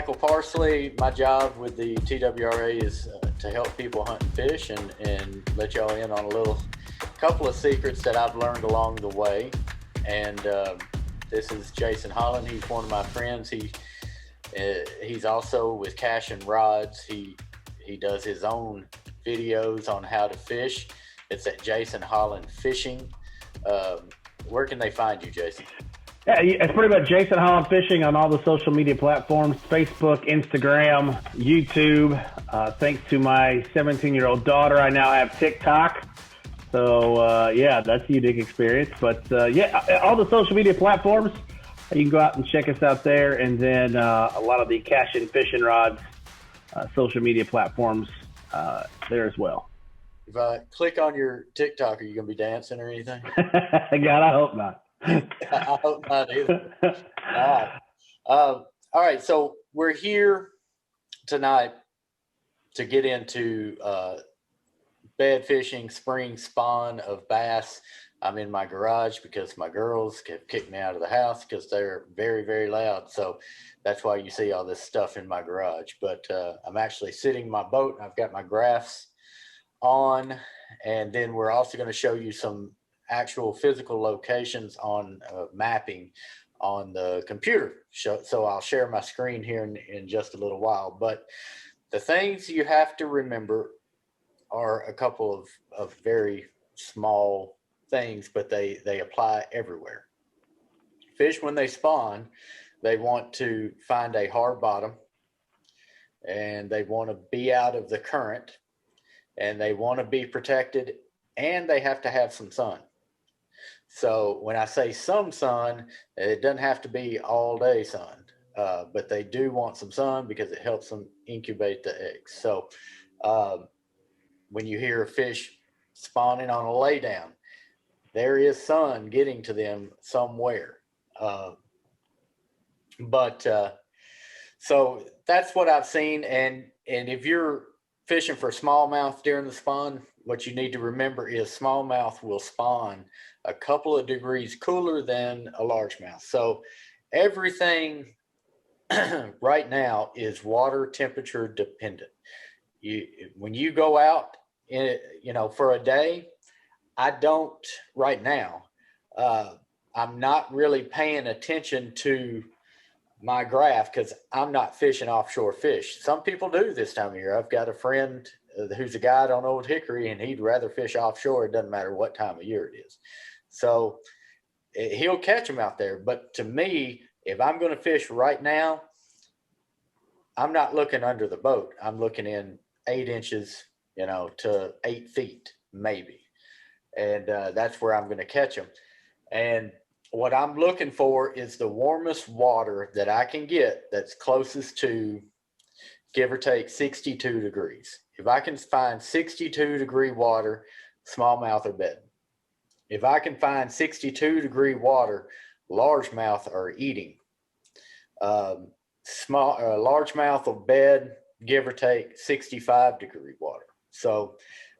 Michael Parsley. My job with the TWRA is to help people hunt and fish and let y'all in on a couple of secrets that I've learned along the way. And this is Jason Holland. He's one of my friends. He's also with Cash and Rods. He does his own videos on how to fish. It's at Jason Holland Fishing. Where can they find you, Jason? Yeah, it's pretty much Jason Holland Fishing on all the social media platforms, Facebook, Instagram, YouTube. Thanks to my 17-year-old daughter, I now have TikTok. So, yeah, that's a unique experience. But, yeah, all the social media platforms, you can go out and check us out there. And then a lot of the Cash and Fishing Rods social media platforms there as well. If I click on your TikTok, are you going to be dancing or anything? God, I hope not. I hope not either. All right. So we're here tonight to get into bed fishing, spring spawn of bass. I'm in my garage because my girls have kicked me out of the house because they're very, very loud. So that's why you see all this stuff in my garage. But I'm actually sitting in my boat and I've got my graphs on. And then we're also going to show you some actual physical locations on mapping on the computer. So I'll share my screen here in just a little while. But the things you have to remember are a couple of very small things, but they apply everywhere. Fish, when they spawn, they want to find a hard bottom, and they want to be out of the current, and they want to be protected, and they have to have some sun. So when I say some sun, it doesn't have to be all day sun, but they do want some sun because it helps them incubate the eggs. So when you hear a fish spawning on a laydown, there is sun getting to them somewhere. So that's what I've seen. And if you're fishing for smallmouth during the spawn, what you need to remember is smallmouth will spawn a couple of degrees cooler than a largemouth. So everything right now is water temperature dependent. When you go out, for a day, I don't right now. I'm not really paying attention to my graph because I'm not fishing offshore fish. Some people do this time of year. I've got a friend who's a guide on Old Hickory, and he'd rather fish offshore. It doesn't matter what time of year it is. So he'll catch them out there. But to me, if I'm going to fish right now, I'm not looking under the boat. I'm looking in 8 inches, to 8 feet, maybe. And that's where I'm going to catch them. And what I'm looking for is the warmest water that I can get that's closest to, give or take, 62 degrees. If I can find 62 degree water, smallmouth are bedding. If I can find 62 degree water, largemouth are eating. Largemouth will bed, give or take, 65 degree water. So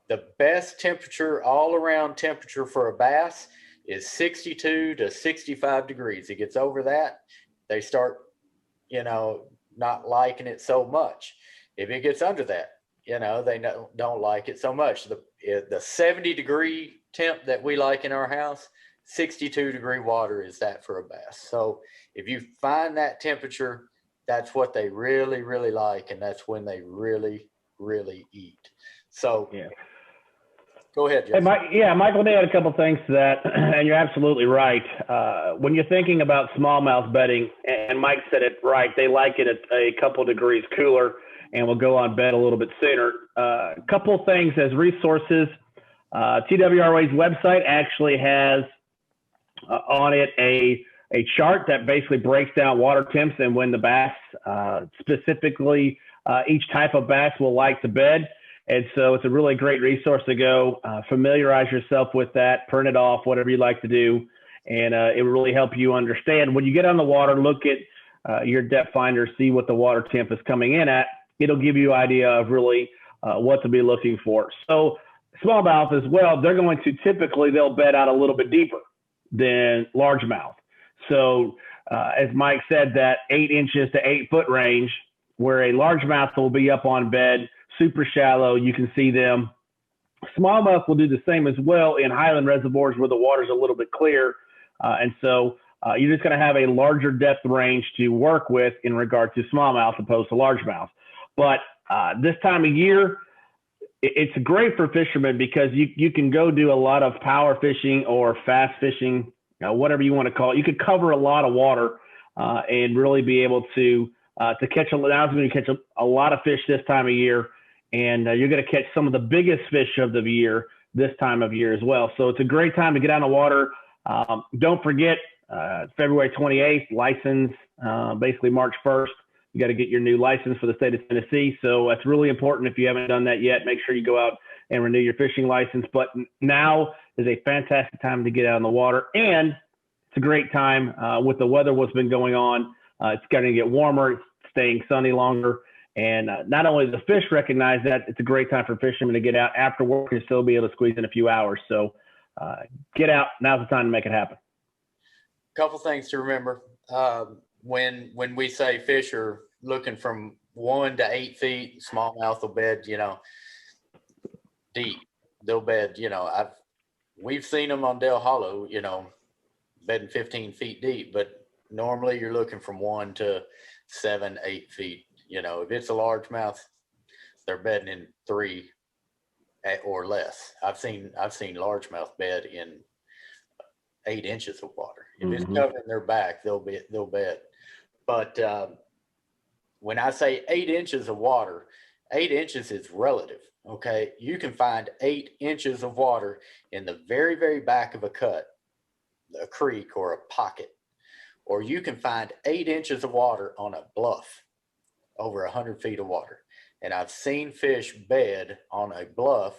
the best temperature, all around temperature for a bass is 62 to 65 degrees. It gets over that, they start, not liking it so much. If it gets under that, they don't like it so much. The 70 degree temp that we like in our house, 62 degree water is that for a bass. So if you find that temperature, that's what they really, really like, and that's when they really, really eat. So yeah. Go ahead, Jeff. Hey, Michael, they had a couple things to that, and you're absolutely right. When you're thinking about smallmouth bedding, and Mike said it right, they like it at a couple degrees cooler and will go on bed a little bit sooner. A couple things as resources. TWRA's website actually has on it a chart that basically breaks down water temps and when the bass, specifically each type of bass will like to bed. And so it's a really great resource to go familiarize yourself with that, print it off, whatever you like to do. And it will really help you understand. When you get on the water, look at your depth finder, see what the water temp is coming in at. It'll give you an idea of really what to be looking for. So smallmouth as well, they're going to typically, they'll bed out a little bit deeper than largemouth. So as Mike said, that 8 inches to 8 foot range where a largemouth will be up on bed, super shallow. You can see them. Smallmouth will do the same as well in highland reservoirs where the water's a little bit clear. And so you're just going to have a larger depth range to work with in regard to smallmouth opposed to largemouth. But this time of year, it's great for fishermen because you can go do a lot of power fishing or fast fishing, whatever you want to call it. You could cover a lot of water and really be able to catch a lot of fish this time of year. And you're going to catch some of the biggest fish of the year this time of year as well. So it's a great time to get out on the water. Don't forget, February 28th, license, basically March 1st. You got to get your new license for the state of Tennessee. So that's really important. If you haven't done that yet, make sure you go out and renew your fishing license. But now is a fantastic time to get out on the water. And it's a great time with the weather, what's been going on. It's going to get warmer, it's staying sunny longer. And not only the fish recognize that, it's a great time for fishermen to get out after work and still be able to squeeze in a few hours. So get out. Now's the time to make it happen. Couple things to remember. When we say fish are looking from 1 to 8 feet, smallmouth will bed, deep. They'll bed, we've seen them on Del Hollow, bedding 15 feet deep, but normally you're looking from 1 to 7, 8 feet. If it's a largemouth, they're bedding in 3 or less. I've seen largemouth bed in 8 inches of water. If it's covering their back, they'll bed. But when I say 8 inches of water, 8 inches is relative. Okay, you can find 8 inches of water in the very, very back of a cut, a creek or a pocket, or you can find 8 inches of water on a bluff over 100 feet of water. And I've seen fish bed on a bluff.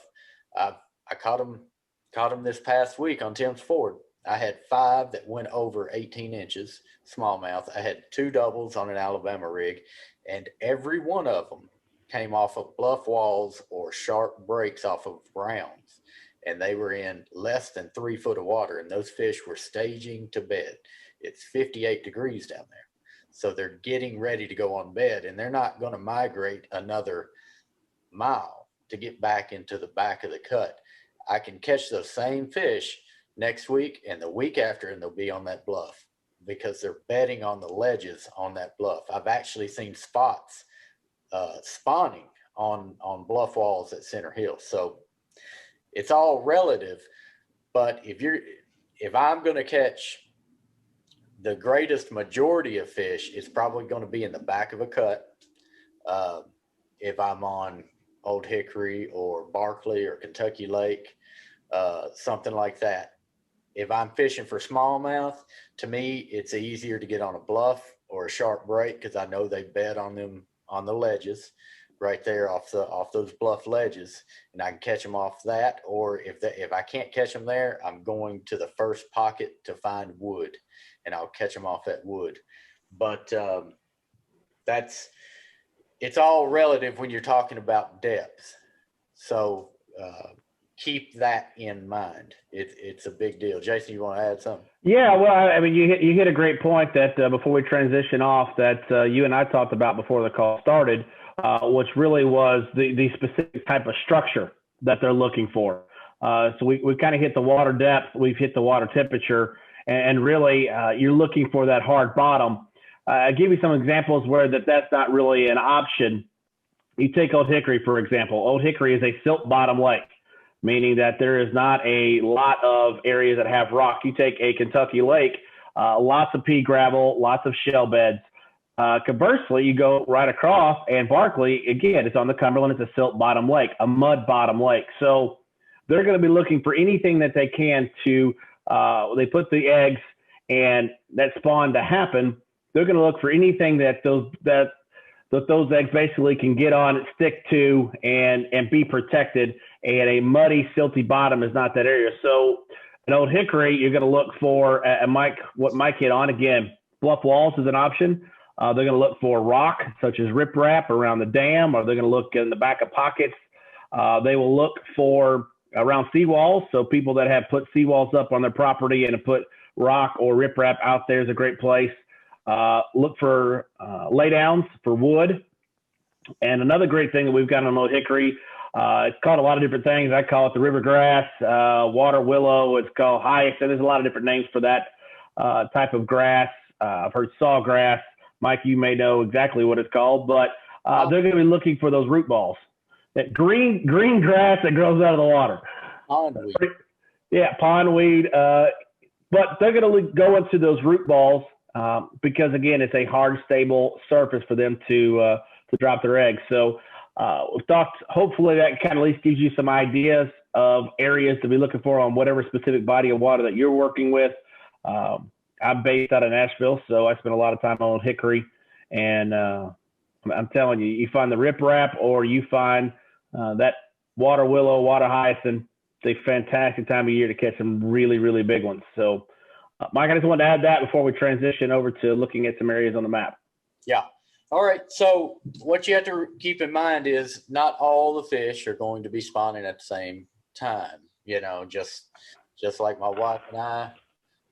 I caught them this past week on Tim's Ford. I had 5 that went over 18 inches smallmouth. I had 2 doubles on an Alabama rig, and every one of them came off of bluff walls or sharp breaks off of rounds, and they were in less than 3 foot of water, and those fish were staging to bed. It's 58 degrees down there. So they're getting ready to go on bed, and they're not going to migrate another mile to get back into the back of the cut. I can catch those same fish next week and the week after, and they'll be on that bluff because they're bedding on the ledges on that bluff. I've actually seen spots spawning on bluff walls at Center Hill. So it's all relative, but if I'm going to catch the greatest majority of fish, it's probably going to be in the back of a cut. If I'm on Old Hickory or Barkley or Kentucky Lake, something like that. If I'm fishing for smallmouth, to me, it's easier to get on a bluff or a sharp break because I know they bed on them on the ledges right there off those bluff ledges, and I can catch them off that. Or if I can't catch them there, I'm going to the first pocket to find wood, and I'll catch them off that wood. But it's all relative when you're talking about depth. So keep that in mind. It's a big deal. Jason, you want to add something? Yeah, well, I mean, you hit a great point that before we transition off that you and I talked about before the call started, which really was the specific type of structure that they're looking for. So we've kind of hit the water depth, we've hit the water temperature, and really you're looking for that hard bottom. I'll give you some examples where that's not really an option. You take Old Hickory, for example. Old Hickory is a silt bottom lake, meaning that there is not a lot of areas that have rock. You take a Kentucky lake, lots of pea gravel, lots of shell beds. Conversely, you go right across, and Barkley, again, it's on the Cumberland. It's a silt bottom lake, a mud bottom lake. So they're going to be looking for anything that they can to, they put the eggs and that spawn to happen. They're going to look for anything that those eggs basically can get on, stick to, and be protected. And a muddy, silty bottom is not that area. So an Old Hickory, you're going to look for what Mike hit on again. Bluff walls is an option. They're going to look for rock, such as riprap around the dam, or they're going to look in the back of pockets. They will look for around seawalls. So people that have put seawalls up on their property and have put rock or riprap out there is a great place. Look for laydowns for wood. And another great thing that we've got on Old Hickory, it's called a lot of different things. I call it the river grass, water willow. It's called hyacinth. There's a lot of different names for that type of grass. I've heard sawgrass. Mike, you may know exactly what it's called, but they're going to be looking for those root balls. That green grass that grows out of the water. Pondweed. Yeah, pondweed. But they're going to go into those root balls because, again, it's a hard, stable surface for them to drop their eggs. So we've talked, hopefully that kind of at least gives you some ideas of areas to be looking for on whatever specific body of water that you're working with. I'm based out of Nashville, so I spend a lot of time on Hickory. And I'm telling you, you find the riprap or you find that water willow, water hyacinth, it's a fantastic time of year to catch some really, really big ones. So, Mike, I just wanted to add that before we transition over to looking at some areas on the map. Yeah. All right. So what you have to keep in mind is not all the fish are going to be spawning at the same time. You know, just like my wife and I,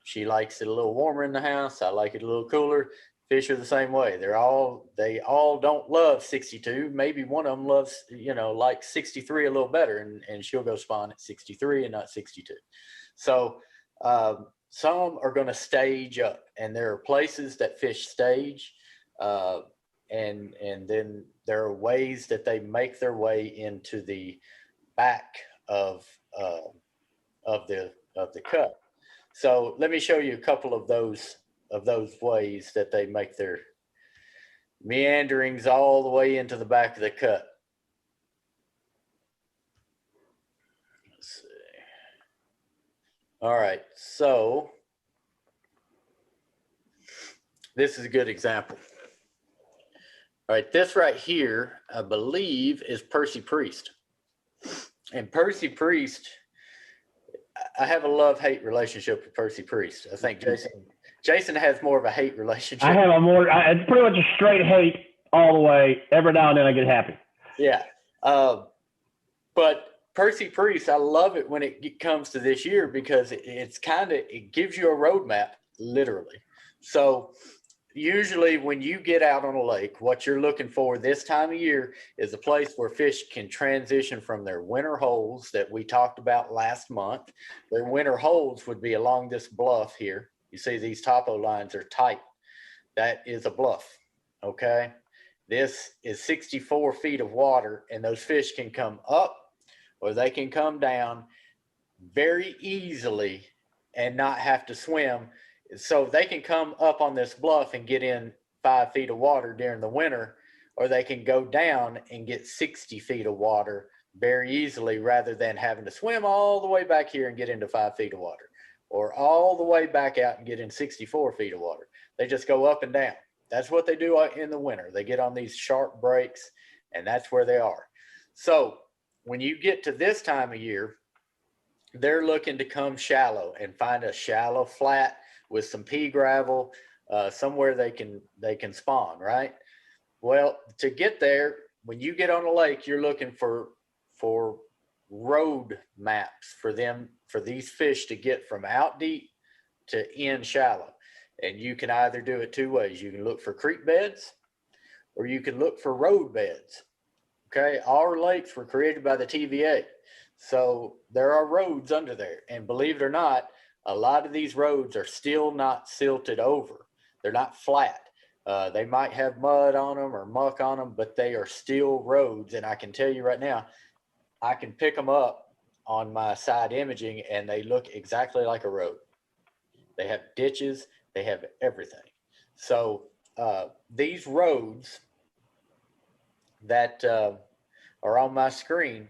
she likes it a little warmer in the house. I like it a little cooler. Fish are the same way. They all don't love 62. Maybe one of them loves, like 63 a little better, and she'll go spawn at 63 and not 62. So some are going to stage up, and there are places that fish stage, and then there are ways that they make their way into the back of the cut. So let me show you a couple of those ways that they make their meanderings all the way into the back of the cut. Let's see. All right, so this is a good example. All right, this right here, I believe, is Percy Priest. And Percy Priest, I have a love-hate relationship with Percy Priest. I think Jason has more of a hate relationship. I have it's pretty much a straight hate all the way. Every now and then I get happy. Yeah. But Percy Priest, I love it when it comes to this year because it gives you a roadmap, literally. So usually when you get out on a lake, what you're looking for this time of year is a place where fish can transition from their winter holes that we talked about last month. Their winter holes would be along this bluff here. You see these topo lines are tight. That is a bluff, okay? This is 64 feet of water, and those fish can come up or they can come down very easily and not have to swim. So they can come up on this bluff and get in 5 feet of water during the winter, or they can go down and get 60 feet of water very easily rather than having to swim all the way back here and get into 5 feet of water, or all the way back out and get in 64 feet of water. They just go up and down. That's what they do in the winter. They get on these sharp breaks, and that's where they are. So when you get to this time of year, they're looking to come shallow and find a shallow flat with some pea gravel, somewhere they can spawn, right? Well, to get there, when you get on a lake, you're looking for road maps for these fish to get from out deep to in shallow. And you can either do it two ways. You can look for creek beds or you can look for road beds. Okay, our lakes were created by the TVA. So there are roads under there. And believe it or not, a lot of these roads are still not silted over. They're not flat. They might have mud on them or muck on them, but they are still roads. And I can tell you right now, I can pick them up on my side imaging and they look exactly like a road. They have ditches, they have everything. So these roads that are on my screen,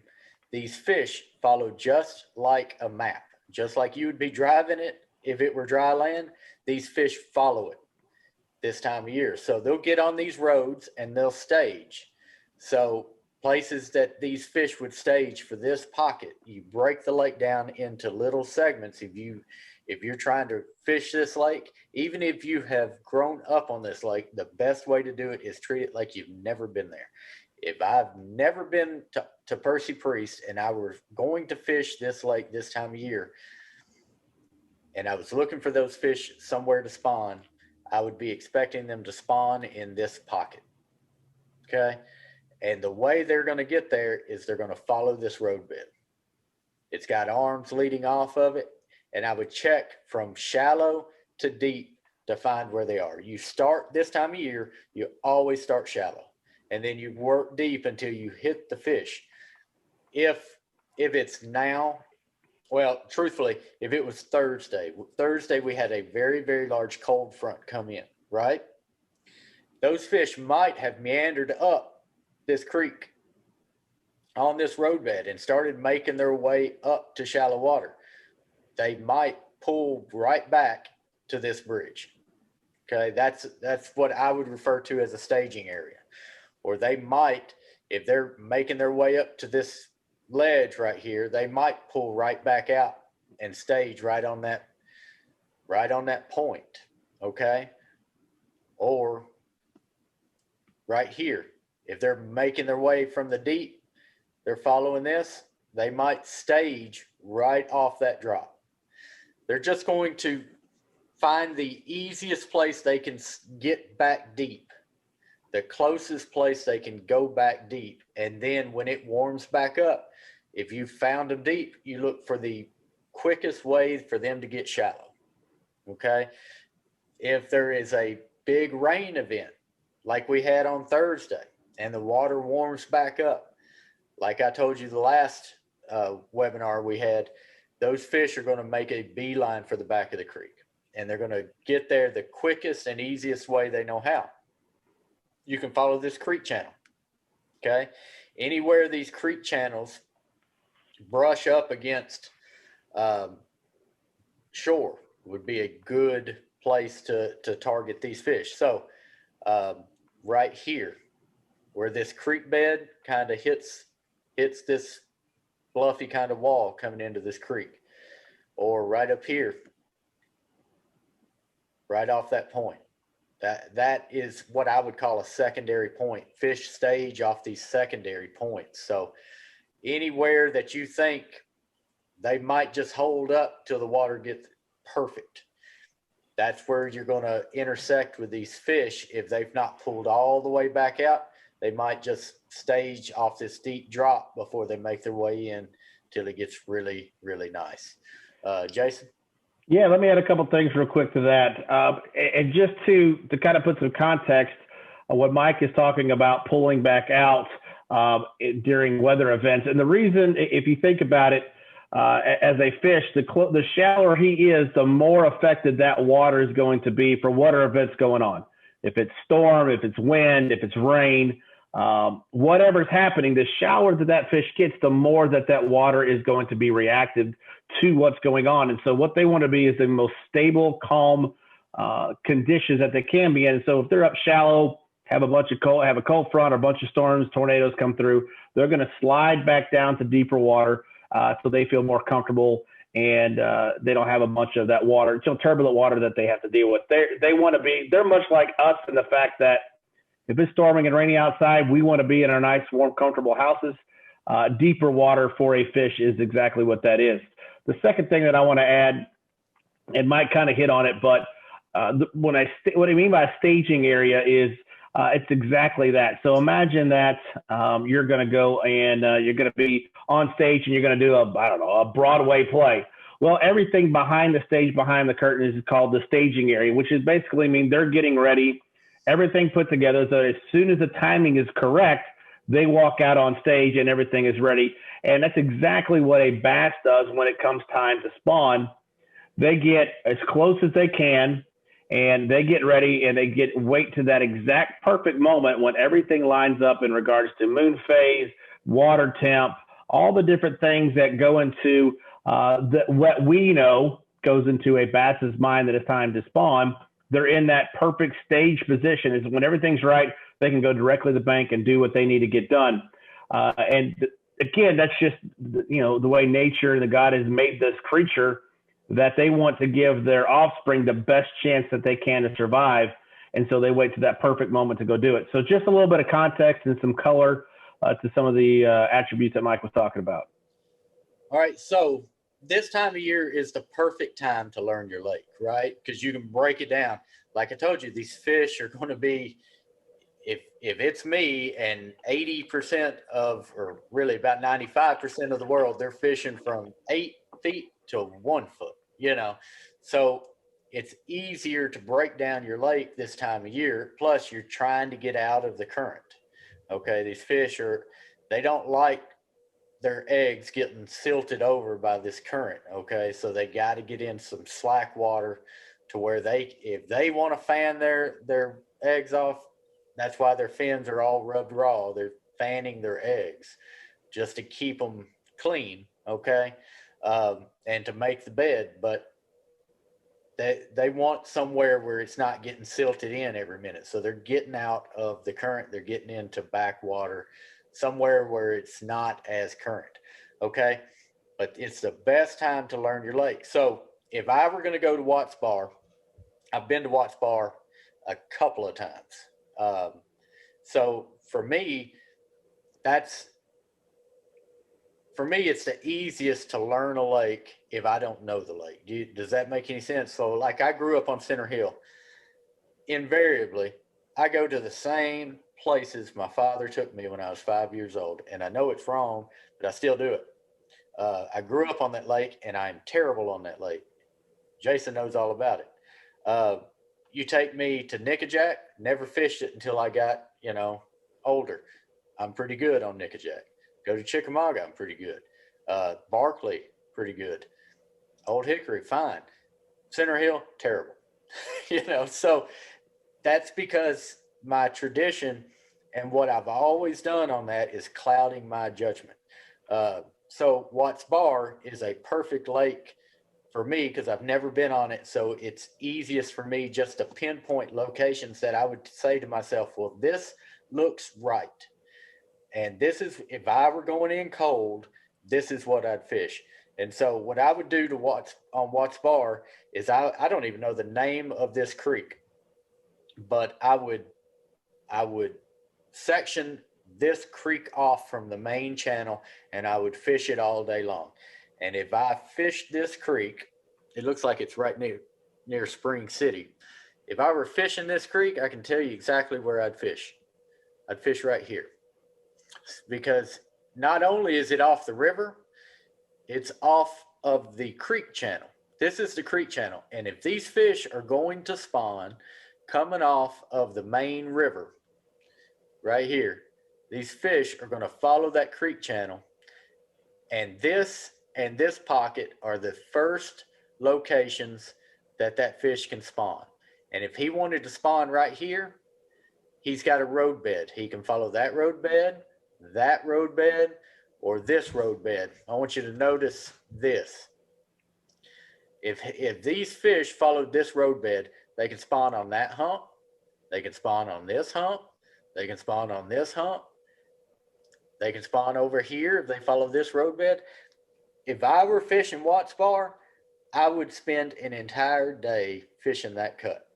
these fish follow just like a map. Just like you would be driving it if it were dry land, these fish follow it this time of year. So they'll get on these roads and they'll stage. So places that these fish would stage for this pocket, you break the lake down into little segments. If you're trying to fish this lake, even if you have grown up on this lake, the best way to do it is treat it like you've never been there. If I've never been to Percy Priest and I were going to fish this lake this time of year and I was looking for those fish somewhere to spawn, I would be expecting them to spawn in this pocket. Okay. And the way they're going to get there is they're going to follow this road bed. It's got arms leading off of it. And I would check from shallow to deep to find where they are. You start this time of year, you always start shallow. And then you work deep until you hit the fish. If it's now, well, truthfully, if it was Thursday we had a very, very large cold front come in, right? Those fish might have meandered up this creek on this roadbed and started making their way up to shallow water. They might pull right back to this bridge. Okay, that's what I would refer to as a staging area. Or they might, if they're making their way up to this ledge right here, they might pull right back out and stage right on that point. Okay, or right here, if they're making their way from the deep, they're following this, they might stage right off that drop. They're just going to find the easiest place they can get back deep, the closest place they can go back deep. And then when it warms back up, if you found them deep, you look for the quickest way for them to get shallow. Okay. If there is a big rain event like we had on Thursday and the water warms back up, like I told you the last webinar we had, those fish are going to make a beeline for the back of the creek. And they're going to get there the quickest and easiest way they know how. You can follow this creek channel. Okay. Anywhere these creek channels brush up against shore would be a good place to target these fish. So right here, where this creek bed kind of hits this bluffy kind of wall coming into this creek, or right up here, right off that point. That is what I would call a secondary point. Fish stage off these secondary points. So anywhere that you think they might just hold up till the water gets perfect, that's where you're going to intersect with these fish. If they've not pulled all the way back out, they might just stage off this deep drop before they make their way in till it gets really, really nice. Jason? Yeah, let me add a couple things real quick to that. And just to kind of put some context on what Mike is talking about, pulling back out during weather events. And the reason, if you think about it, as a fish, the shallower he is, the more affected that water is going to be for water events going on. If it's storm, if it's wind, if it's rain, whatever's happening, the shallower that fish gets, the more that water is going to be reactive to what's going on. And so what they want to be is the most stable, calm conditions that they can be in. And so if they're up shallow, have a cold front or a bunch of storms, tornadoes come through, they're going to slide back down to deeper water so they feel more comfortable and they don't have a bunch of that water, turbulent water that they have to deal with. They're much like us in the fact that if it's storming and raining outside, we want to be in our nice, warm, comfortable houses. Deeper water for a fish is exactly what that is. The second thing that I want to add, and Mike kind of hit on it, but what I mean by a staging area is it's exactly that. So imagine that you're going to go and you're going to be on stage and you're going to do a Broadway play. Well, everything behind the stage, behind the curtain is called the staging area, which is basically mean they're getting ready, everything put together. So as soon as the timing is correct, they walk out on stage and everything is ready. And that's exactly what a bass does when it comes time to spawn. They get as close as they can and they get ready and they wait to that exact perfect moment when everything lines up in regards to moon phase, water temp, all the different things that go into what we know goes into a bass's mind that it's time to spawn. They're in that perfect stage position. Is when everything's right, they can go directly to the bank and do what they need to get done. And again, that's just, the way nature and the God has made this creature, that they want to give their offspring the best chance that they can to survive. And so they wait to that perfect moment to go do it. So just a little bit of context and some color to some of the attributes that Mike was talking about. All right. So this time of year is the perfect time to learn your lake, right? Because you can break it down. Like I told you, these fish are going to be if it's me and 80% of, or really about 95% of the world, they're fishing from 8 feet to 1 foot, you know, so it's easier to break down your lake this time of year. Plus you're trying to get out of the current. Okay. These fish they don't like their eggs getting silted over by this current. Okay. So they got to get in some slack water to where if they want to fan their eggs off, that's why their fins are all rubbed raw. They're fanning their eggs just to keep them clean. Okay. And to make the bed, but they want somewhere where it's not getting silted in every minute. So they're getting out of the current. They're getting into backwater, somewhere where it's not as current. Okay. But it's the best time to learn your lake. So if I were going to go to Watts Bar, I've been to Watts Bar a couple of times. So for me, it's the easiest to learn a lake if I don't know the lake. Does that make any sense? So like I grew up on Center Hill. Invariably, I go to the same places my father took me when I was 5 years old. And I know it's wrong, but I still do it. I grew up on that lake and I'm terrible on that lake. Jason knows all about it. You take me to Nickajack, never fished it until I got, older. I'm pretty good on Nickajack. Go to Chickamauga, I'm pretty good. Barkley, pretty good. Old Hickory, fine. Center Hill, terrible. So that's because my tradition and what I've always done on that is clouding my judgment. So Watts Bar is a perfect lake for me because I've never been on it. So it's easiest for me just to pinpoint locations that I would say to myself, well, this looks right. And this is, if I were going in cold, this is what I'd fish. And so what I would do on Watts Bar is I don't even know the name of this creek, but I would section this creek off from the main channel and I would fish it all day long. And if I fished this creek, it looks like it's right near Spring City. If I were fishing this creek, I can tell you exactly where I'd fish. I'd fish right here. Because not only is it off the river, it's off of the creek channel. This is the creek channel. And if these fish are going to spawn coming off of the main river right here, these fish are going to follow that creek channel. And this pocket are the first locations that fish can spawn. And if he wanted to spawn right here, he's got a road bed. He can follow that road bed, or this road bed. I want you to notice this. If these fish followed this road bed, they can spawn on that hump. They can spawn on this hump. They can spawn on this hump. They can spawn over here if they follow this road bed. If I were fishing Watts Bar, I would spend an entire day fishing that cut.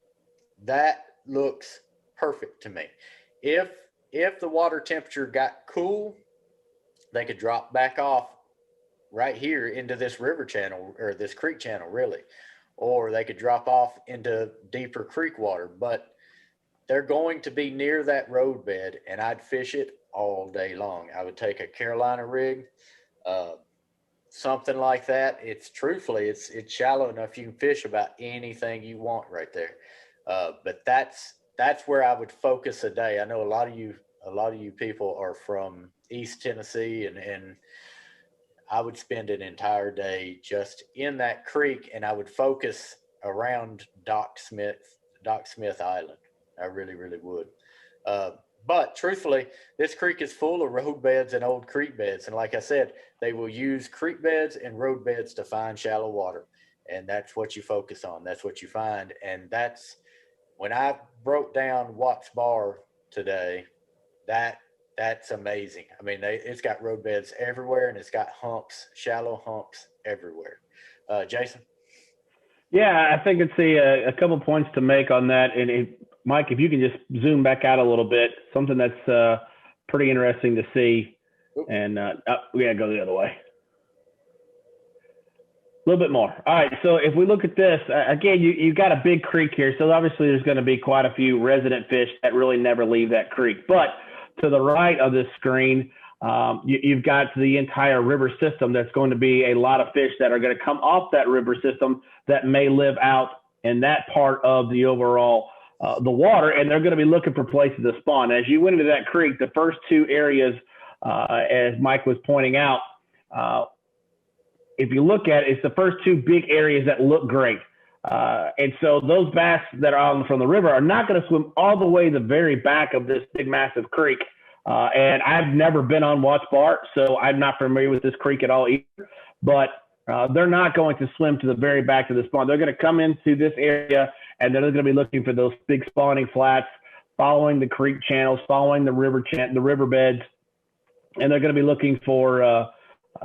That looks perfect to me. If the water temperature got cool, they could drop back off right here into this river channel or this creek channel, really, or they could drop off into deeper creek water, but they're going to be near that road bed and I'd fish it all day long. I would take a Carolina rig, something like that. It's shallow enough. You can fish about anything you want right there. But that's where I would focus a day. I know a lot of you people are from East Tennessee, and I would spend an entire day just in that creek, and I would focus around Doc Smith Island. I really, really would. But truthfully, this creek is full of road beds and old creek beds. And like I said, they will use creek beds and road beds to find shallow water. And that's what you focus on. That's what you find. And that's when I broke down Watts Bar today, that's amazing. I mean, it's got road beds everywhere and it's got humps, shallow humps everywhere. Jason? Yeah, I think it's a couple points to make on that. And Mike, if you can just zoom back out a little bit, something that's pretty interesting to see. And we gotta go the other way. little bit more. All right. So if we look at this, again, you've got a big creek here. So obviously there's going to be quite a few resident fish that really never leave that creek. But to the right of this screen, you've got the entire river system. That's going to be a lot of fish that are going to come off that river system that may live out in that part of the overall the water, and they're going to be looking for places to spawn. As you went into that creek, the first two areas, as Mike was pointing out, if you look at it, it's the first two big areas that look great. And so those bass that are on from the river are not going to swim all the way to the very back of this big, massive creek. And I've never been on Watts Bar, so I'm not familiar with this creek at all either. But they're not going to swim to the very back of the spawn. They're going to come into this area, and they're going to be looking for those big spawning flats, following the creek channels, following the river beds, and they're going to be looking for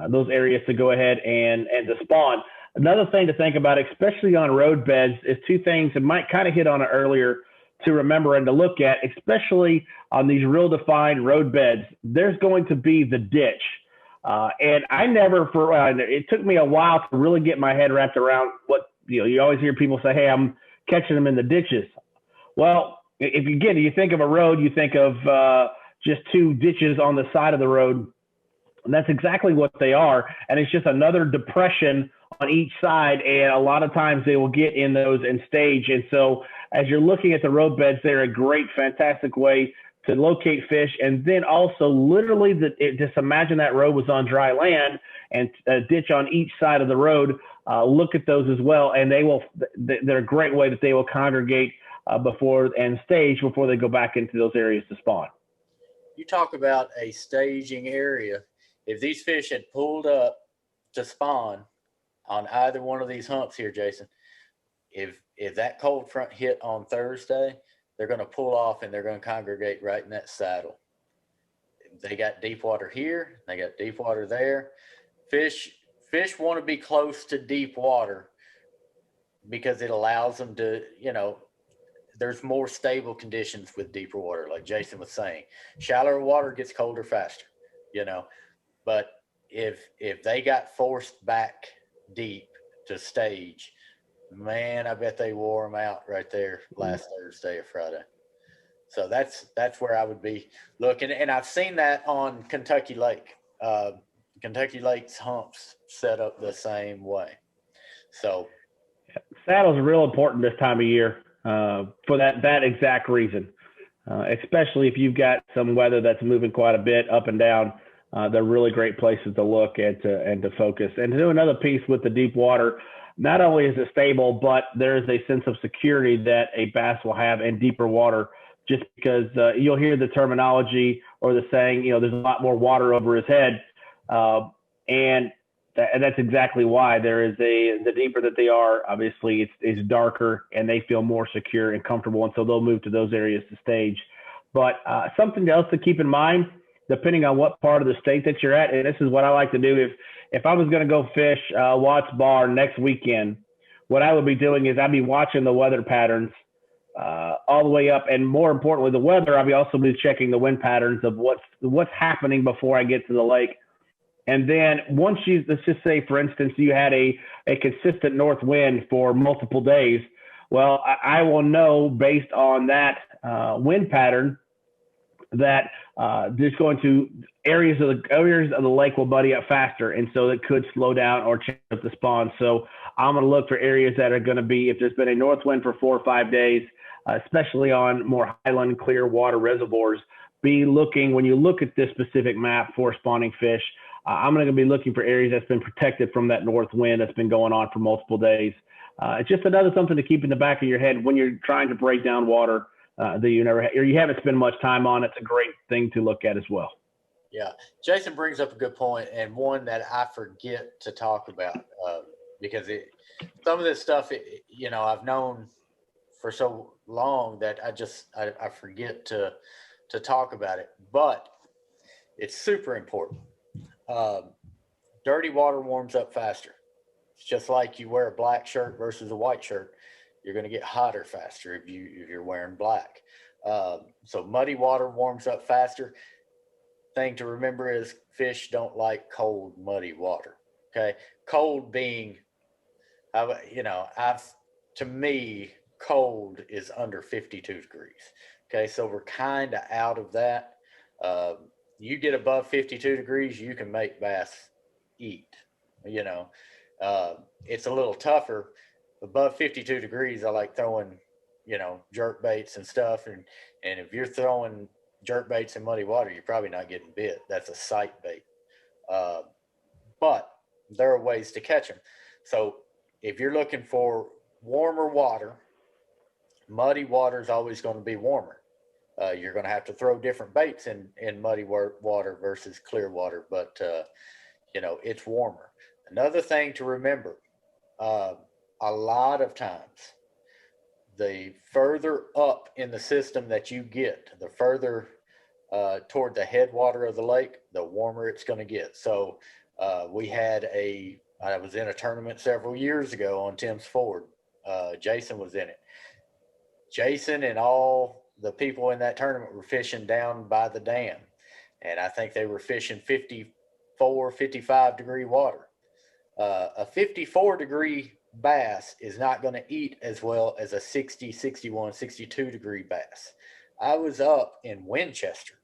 those areas to go ahead and to spawn. Another thing to think about, especially on road beds, is two things, and Mike kind of hit on it earlier, to remember and to look at, especially on these real defined road beds. There's going to be the ditch. And I never, it took me a while to really get my head wrapped around what, you always hear people say, hey, I'm catching them in the ditches. Well, if you think of a road, you think of just two ditches on the side of the road. And that's exactly what they are. And it's just another depression on each side. And a lot of times they will get in those and stage. And so as you're looking at the road beds, they're a great, fantastic way to locate fish. And then also literally just imagine that road was on dry land and a ditch on each side of the road. Look at those as well. And they're a great way that they will congregate before they go back into those areas to spawn. You talk about a staging area. If these fish had pulled up to spawn on either one of these humps here, Jason, if that cold front hit on Thursday, they're going to pull off and they're going to congregate right in that saddle. They got deep water here. They got deep water there. Fish want to be close to deep water because it allows them to, there's more stable conditions with deeper water, like Jason was saying. Shallower water gets colder faster, But if they got forced back deep to stage, man, I bet they wore them out right there last Thursday or Friday. So that's where I would be looking. And I've seen that on Kentucky Lake. Kentucky Lake's humps set up the same way. So saddles are real important this time of year for that exact reason, especially if you've got some weather that's moving quite a bit up and down. They're really great places to look and to focus. And to do another piece with the deep water, not only is it stable, but there is a sense of security that a bass will have in deeper water, just because you'll hear the terminology or the saying, there's a lot more water over his head. And that's exactly why. The deeper that they are, obviously it's darker and they feel more secure and comfortable. And so they'll move to those areas to stage. But something else to keep in mind, depending on what part of the state that you're at, and this is what I like to do. If I was going to go fish Watts Bar next weekend, what I would be doing is I'd be watching the weather patterns all the way up, and more importantly, the weather. I'd also be checking the wind patterns of what's happening before I get to the lake. And then once let's just say, for instance, you had a consistent north wind for multiple days. Well, I will know based on that wind pattern that there's going to areas of the lake will buddy up faster, and so it could slow down or change up the spawn. So I'm going to look for areas that are going to be, if there's been a north wind for 4 or 5 days, especially on more highland clear water reservoirs, be looking, when you look at this specific map for spawning fish, I'm going to be looking for areas that's been protected from that north wind that's been going on for multiple days. It's just another something to keep in the back of your head when you're trying to break down water that you haven't spent much time on. It's a great thing to look at as well. Yeah, Jason brings up a good point, and one that I forget to talk about because some of this stuff, I've known for so long that I forget to talk about it, but it's super important. Dirty water warms up faster. It's just like you wear a black shirt versus a white shirt. You're going to get hotter faster if you're wearing black. So muddy water warms up faster. Thing to remember is fish don't like cold, muddy water. Okay, cold being To me, cold is under 52 degrees. Okay, so we're kind of out of that. You get above 52 degrees, you can make bass eat. It's a little tougher. Above 52 degrees, I like throwing, jerk baits and stuff. And if you're throwing jerk baits in muddy water, you're probably not getting bit. That's a sight bait. But there are ways to catch them. So if you're looking for warmer water, muddy water is always going to be warmer. You're going to have to throw different baits in muddy water versus clear water, but it's warmer. Another thing to remember, a lot of times, the further up in the system that you get, the further toward the headwater of the lake, the warmer it's going to get. So I was in a tournament several years ago on Tim's Ford. Jason was in it. Jason and all the people in that tournament were fishing down by the dam. And I think they were fishing 54, 55 degree water. A 54 degree bass is not going to eat as well as a 60, 61, 62 degree bass. I was up in Winchester,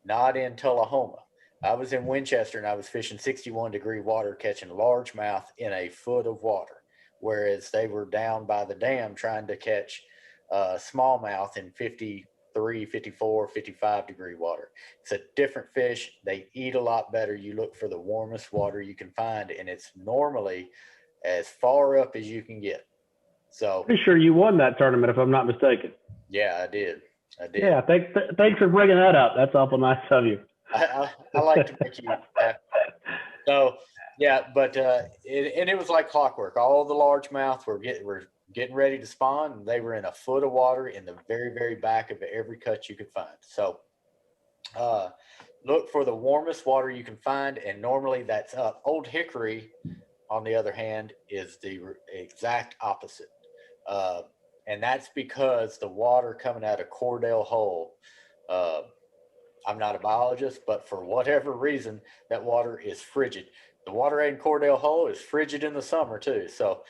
not in Tullahoma. I was in Winchester and I was fishing 61 degree water, catching largemouth in a foot of water, whereas they were down by the dam trying to catch smallmouth in 53, 54, 55 degree water. It's a different fish. They eat a lot better. You look for the warmest water you can find, and it's normally as far up as you can get. So pretty sure you won that tournament, if I'm not mistaken. Yeah, I did. Yeah, thanks for bringing that up. That's awful nice of you. I like to make you happy. So yeah, but it was like clockwork. All the largemouth were getting ready to spawn, and they were in a foot of water in the very, very back of every cut you could find. So look for the warmest water you can find, and normally that's up. Old Hickory, on the other hand, is the exact opposite. And that's because the water coming out of Cordell Hole, I'm not a biologist, but for whatever reason, that water is frigid. The water in Cordell Hole is frigid in the summer too. So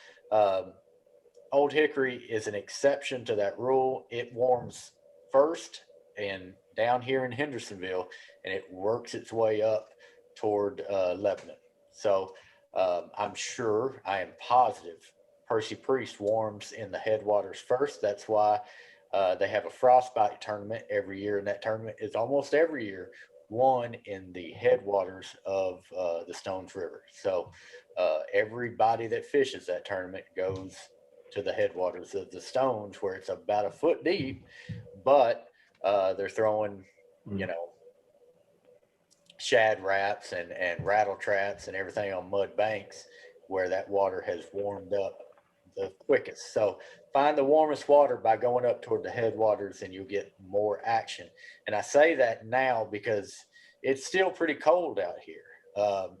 Old Hickory is an exception to that rule. It warms first and down here in Hendersonville, and it works its way up toward Lebanon. So I am positive Percy Priest warms in the headwaters first. That's why they have a frostbite tournament every year, and that tournament is almost every year won in the headwaters of the Stones River. So everybody that fishes that tournament goes to the headwaters of the Stones, where it's about a foot deep, but they're throwing, shad rats and rattle traps and everything on mud banks where that water has warmed up the quickest. So find the warmest water by going up toward the headwaters, and you'll get more action. And I say that now because it's still pretty cold out here.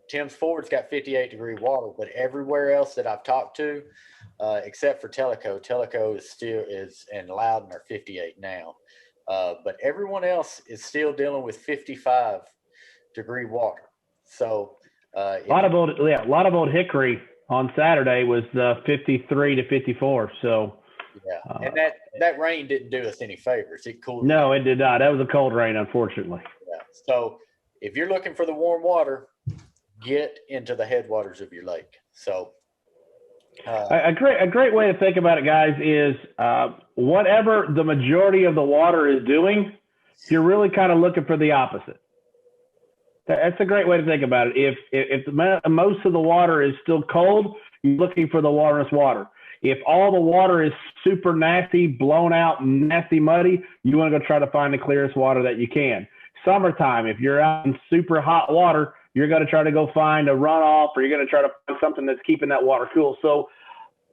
Tim's Ford's got 58 degree water, but everywhere else that I've talked to, except for Tellico is and Loudon are 58 now. But everyone else is still dealing with 55 degree water. So a lot of old Hickory on Saturday was 53 to 54. So yeah, and that rain didn't do us any favors. It cooled. No, it did not. That was a cold rain, unfortunately. Yeah. So if you're looking for the warm water, get into the headwaters of your lake. So a great way to think about it, guys, is whatever the majority of the water is doing, you're really kind of looking for the opposite. That's a great way to think about it. If most of the water is still cold, you're looking for the warmest water. If all the water is super nasty, blown out, nasty, muddy, you want to go try to find the clearest water that you can. Summertime, if you're out in super hot water, you're going to try to go find a runoff, or you're going to try to find something that's keeping that water cool. So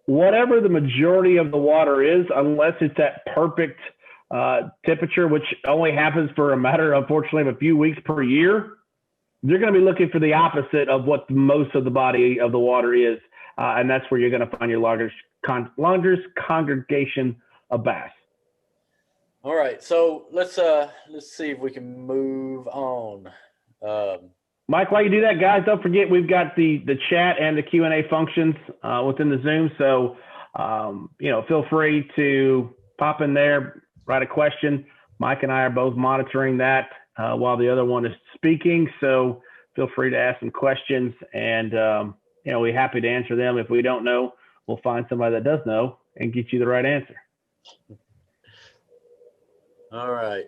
whatever the majority of the water is, unless it's at perfect temperature, which only happens for a matter, unfortunately, of a few weeks per year, you're going to be looking for the opposite of what most of the body of the water is. And that's where you're going to find your largest congregation of bass. All right, so let's see if we can move on. Mike, while you do that, guys, don't forget we've got the chat and the Q&A functions within the Zoom. So, feel free to pop in there, write a question. Mike and I are both monitoring that while the other one is speaking. So feel free to ask some questions, and we're happy to answer them. If we don't know, we'll find somebody that does know and get you the right answer. All right.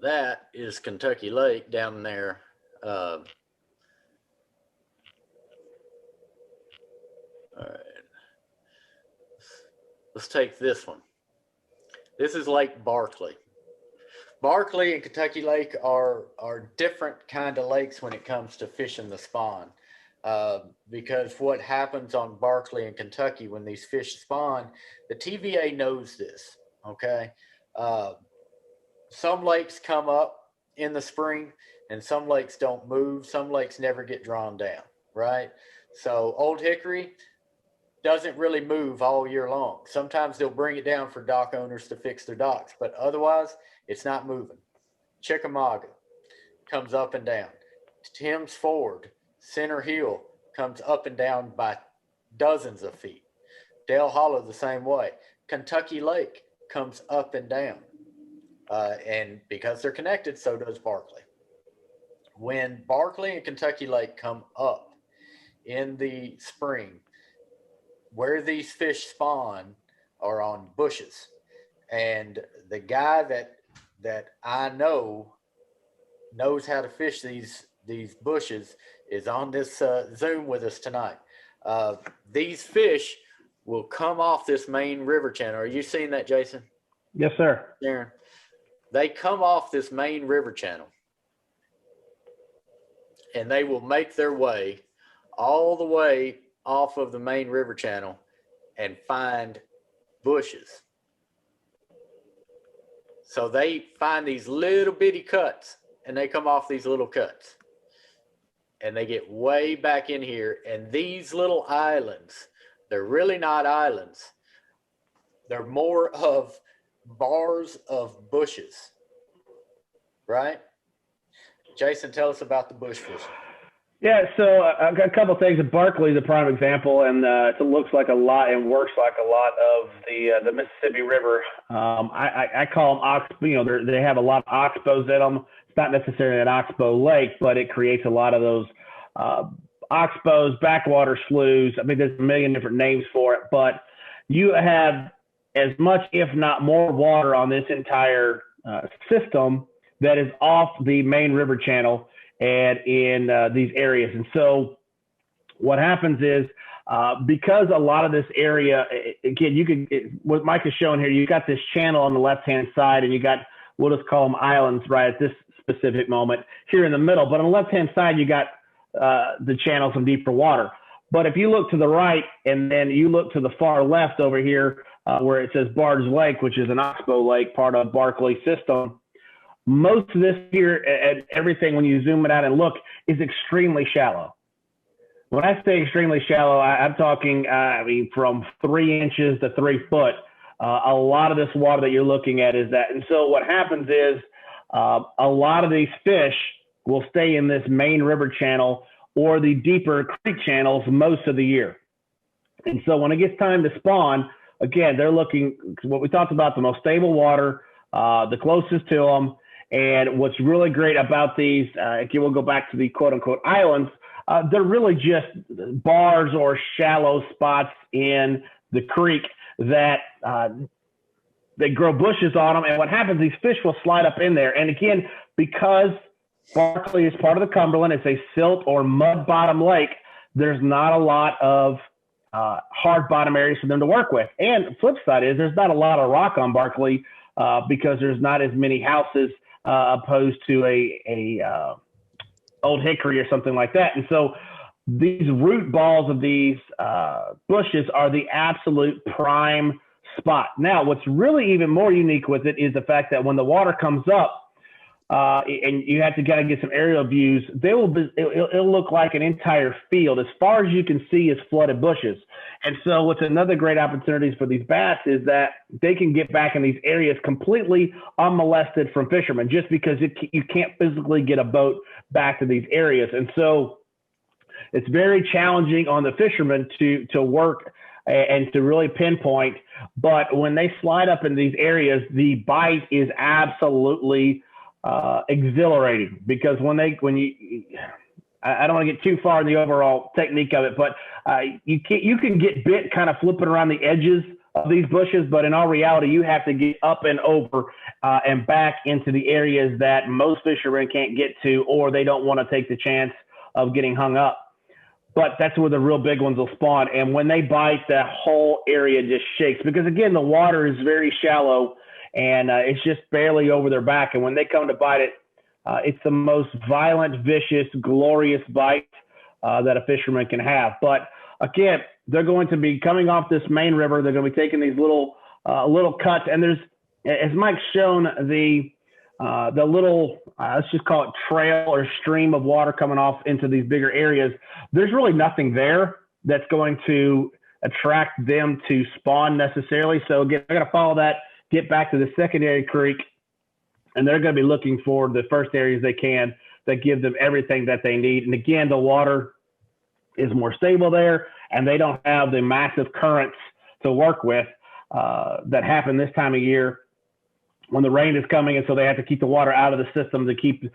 That is Kentucky Lake down there. All right. Let's take this one. This is Lake Barkley. Barkley and Kentucky Lake are different kind of lakes when it comes to fishing the spawn. Because what happens on Barkley and Kentucky when these fish spawn, the TVA knows this, okay? Some lakes come up in the spring and some lakes don't move. Some lakes never get drawn down, right? So Old Hickory doesn't really move all year long. Sometimes they'll bring it down for dock owners to fix their docks, but otherwise it's not moving. Chickamauga comes up and down. Tim's Ford, Center Hill comes up and down by dozens of feet. Dale Hollow the same way. Kentucky Lake comes up and down. And because they're connected, so does Barkley. When Barkley and Kentucky Lake come up in the spring, where these fish spawn are on bushes. And the guy that I know knows how to fish these bushes is on this Zoom with us tonight. These fish will come off this main river channel. Are you seeing that, Jason? Yes, sir. Darren? They come off this main river channel and they will make their way all the way off of the main river channel and find bushes. So they find these little bitty cuts and they come off these little cuts and they get way back in here. And these little islands, they're really not islands. They're more of bars of bushes, right? Jason, tell us about the bush fishing. Yeah, so I've got a couple of things. Barkley is a prime example, and it looks like a lot and works like a lot of the Mississippi River. I call them ox. They have a lot of oxbows in them. It's not necessarily an oxbow lake, but it creates a lot of those oxbows, backwater sloughs. I mean, there's a million different names for it, but you have as much, if not more, water on this entire system that is off the main river channel and in these areas. And so what happens is because a lot of this area, again, what Mike is showing here, you've got this channel on the left-hand side and you got, we'll just call them islands right at this specific moment here in the middle. But on the left-hand side, you got the channels from deeper water. But if you look to the right and then you look to the far left over here where it says Bard's Lake, which is an oxbow lake, part of Barkley system, most of this here and everything, when you zoom it out and look, is extremely shallow. When I say extremely shallow, I'm talking, from 3 inches to 3 foot. A lot of this water that you're looking at is that. And so what happens is a lot of these fish will stay in this main river channel or the deeper creek channels most of the year. And so when it gets time to spawn, again, they're looking, what we talked about, the most stable water, the closest to them. And what's really great about these, again, we'll go back to the quote unquote islands, they're really just bars or shallow spots in the creek that they grow bushes on them. And what happens, these fish will slide up in there. And again, because Barkley is part of the Cumberland, it's a silt or mud bottom lake, there's not a lot of hard bottom areas for them to work with. And the flip side is there's not a lot of rock on Barkley because there's not as many houses opposed to a Old Hickory or something like that. And so these root balls of these bushes are the absolute prime spot. Now, what's really even more unique with it is the fact that when the water comes up, and you have to kind of get some aerial views, it'll look like an entire field. As far as you can see is flooded bushes. And so what's another great opportunities for these bass is that they can get back in these areas completely unmolested from fishermen, just because you can't physically get a boat back to these areas. And so it's very challenging on the fishermen to work and to really pinpoint. But when they slide up in these areas, the bite is absolutely exhilarating, because I don't want to get too far in the overall technique of it, but you can get bit kind of flipping around the edges of these bushes, but in all reality, you have to get up and over and back into the areas that most fishermen can't get to, or they don't want to take the chance of getting hung up. But that's where the real big ones will spawn. And when they bite, that whole area just shakes, because again, the water is very shallow and it's just barely over their back. And when they come to bite it, it's the most violent, vicious, glorious bite that a fisherman can have. But again, they're going to be coming off this main river. They're going to be taking these little cuts. And there's, as Mike's shown, the little, let's just call it trail or stream of water coming off into these bigger areas. There's really nothing there that's going to attract them to spawn necessarily. So again, they're going to follow that, get back to the secondary creek, and they're going to be looking for the first areas they can that give them everything that they need. And again, the water is more stable there, and they don't have the massive currents to work with that happen this time of year when the rain is coming, and so they have to keep the water out of the system to keep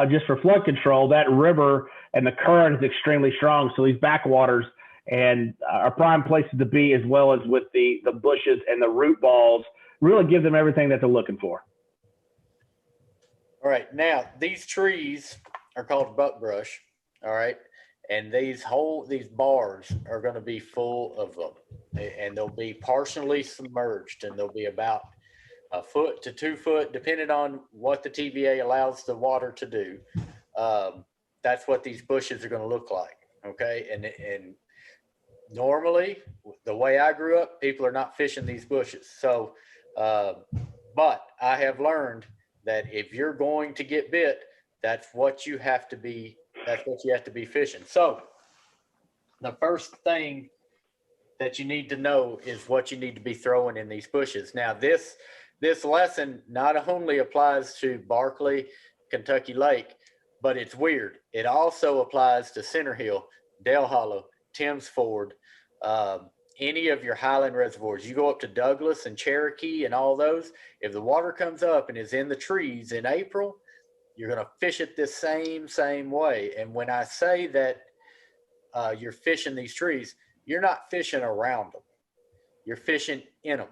just for flood control. That river and the current is extremely strong, so these backwaters and are prime places to be, as well as with the bushes and the root balls, really give them everything that they're looking for. All right, now these trees are called buckbrush, all right, and these bars are going to be full of them, and they'll be partially submerged, and they'll be about a foot to 2 foot, depending on what the TVA allows the water to do. That's what these bushes are going to look like, okay? And normally, the way I grew up, people are not fishing these bushes. So, but I have learned that if you're going to get bit, that's what you have to be fishing. So the first thing that you need to know is what you need to be throwing in these bushes. Now, this lesson not only applies to Barkley, Kentucky Lake, but it's weird. It also applies to Center Hill, Dale Hollow, Timms Ford, any of your highland reservoirs. You go up to Douglas and Cherokee and all those. If the water comes up and is in the trees in April, you're going to fish it this same way. And when I say that you're fishing these trees, you're not fishing around them. You're fishing in them.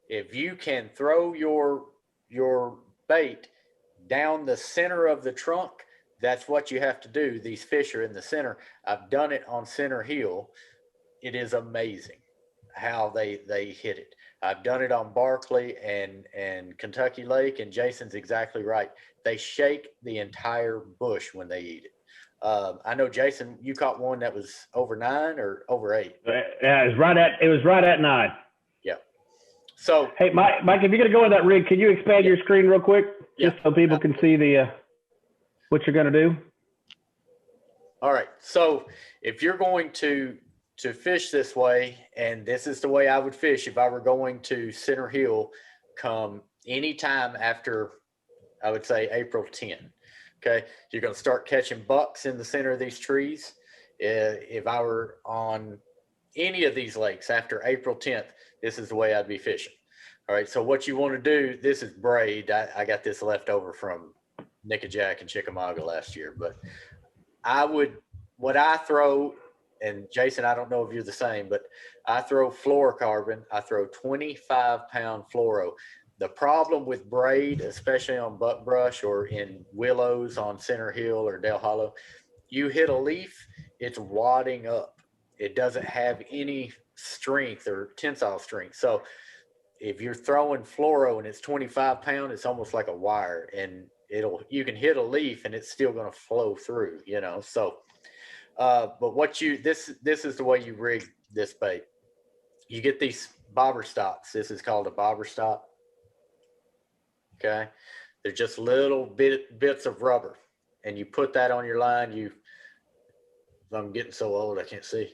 If you can throw your bait down the center of the trunk, that's what you have to do. These fish are in the center. I've done it on Center Hill. It is amazing how they hit it. I've done it on Barkley and Kentucky Lake, and Jason's exactly right. They shake the entire bush when they eat it. I know, Jason, you caught one that was over 9 or over 8. Yeah, it was right at 9. Yeah. So, hey, Mike, if you're going to go in that rig, can you expand your screen real quick, just so people can see what you're going to do? All right. So if you're going to fish this way, and this is the way I would fish if I were going to Center Hill come anytime after, I would say, April 10. Okay. You're going to start catching bucks in the center of these trees. If I were on any of these lakes after April 10th, this is the way I'd be fishing. All right. So what you want to do, this is braid. I got this left over from Nikko Jack and Chickamauga last year, but what I throw, and Jason, I don't know if you're the same, but I throw fluorocarbon. I throw 25-pound fluoro. The problem with braid, especially on buckbrush or in willows on Center Hill or Dale Hollow, you hit a leaf, it's wadding up. It doesn't have any strength or tensile strength. So if you're throwing fluoro and it's 25-pound, it's almost like a wire, and you can hit a leaf and it's still going to flow through, So, but this is the way you rig this bait. You get these bobber stops. This is called a bobber stop. Okay. They're just little bits of rubber, and you put that on your line. I'm getting so old, I can't see.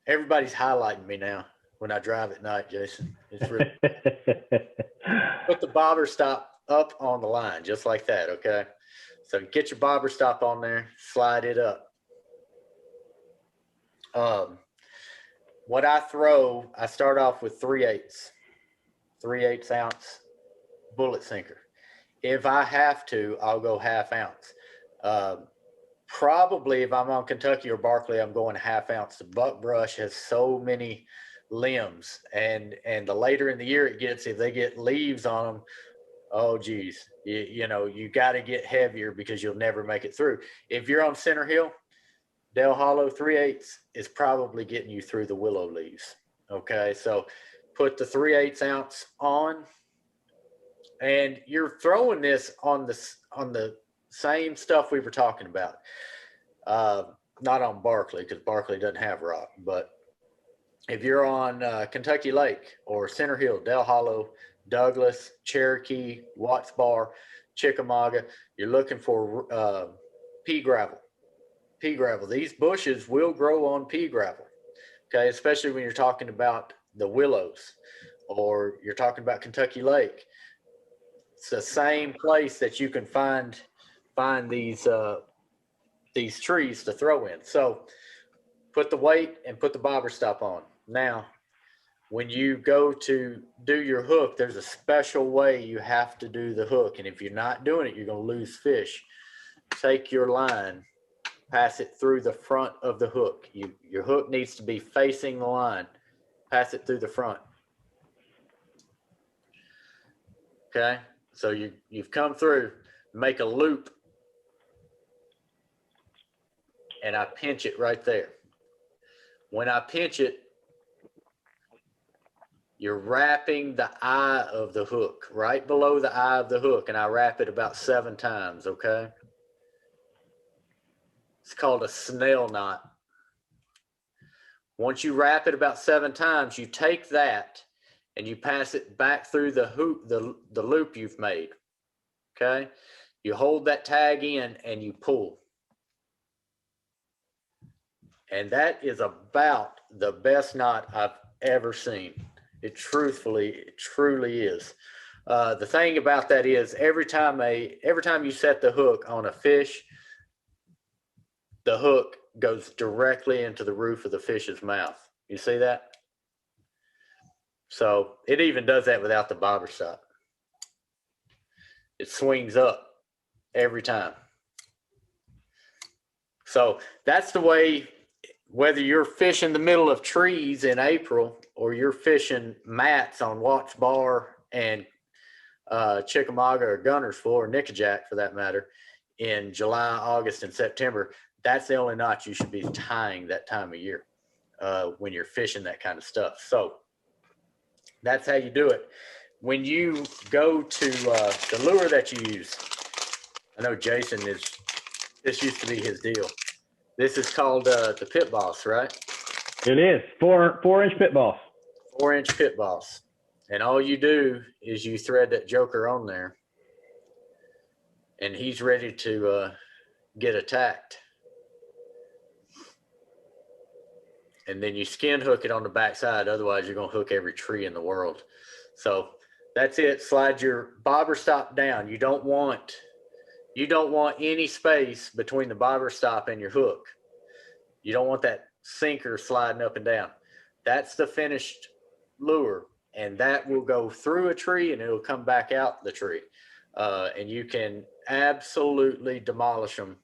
Everybody's highlighting me now when I drive at night, Jason. It's really put the bobber stop up on the line, just like that, okay? So get your bobber stop on there, slide it up. What I throw, I start off with 3/8 ounce bullet sinker. If I have to, I'll go ½ ounce. Probably if I'm on Kentucky or Barkley, I'm going ½ ounce. The buckbrush has so many limbs, and the later in the year it gets, if they get leaves on them, oh geez, you know, you got to get heavier because you'll never make it through. If you're on Center Hill, Dale Hollow 3/8 is probably getting you through the willow leaves. Okay, so put the 3/8 ounce on, and you're throwing this on the same stuff we were talking about. Not on Barkley, because Barkley doesn't have rock, but if you're on Kentucky Lake or Center Hill, Dale Hollow, Douglas, Cherokee, Watts Bar, Chickamauga, you're looking for pea gravel. Pea gravel. These bushes will grow on pea gravel, okay, especially when you're talking about the willows or you're talking about Kentucky Lake. It's the same place that you can find these trees to throw in. So put the weight and put the bobber stop on. Now, when you go to do your hook, there's a special way you have to do the hook. And if you're not doing it, you're going to lose fish. Take your line, pass it through the front of the hook. Your hook needs to be facing the line. Pass it through the front. Okay, so you've come through, make a loop, and I pinch it right there. When I pinch it, you're wrapping the eye of the hook, right below the eye of the hook, and I wrap it about 7 times, okay? It's called a snell knot. Once you wrap it about 7 times, you take that and you pass it back through the hoop, the loop you've made, okay? You hold that tag in and you pull. And that is about the best knot I've ever seen. It truly is. The thing about that is every time you set the hook on a fish, the hook goes directly into the roof of the fish's mouth. You see that? So it even does that without the bobber stop. It swings up every time. So that's the way, whether you're fishing the middle of trees in April or you're fishing mats on Watts Bar and Chickamauga or Gunnersville or Nickajack for that matter in July, August, and September, that's the only knot you should be tying that time of year when you're fishing that kind of stuff. So that's how you do it. When you go to the lure that you use, I know Jason this used to be his deal. This is called the Pit Boss, right? It is 4-inch Pit Boss. 4-inch Pit Boss. And all you do is you thread that joker on there and he's ready to get attacked. And then you skin hook it on the backside. Otherwise, you're going to hook every tree in the world. So that's it. Slide your bobber stop down. You don't want any space between the bobber stop and your hook. You don't want that sinker sliding up and down. That's the finished lure, and that will go through a tree and it'll come back out the tree. And you can absolutely demolish them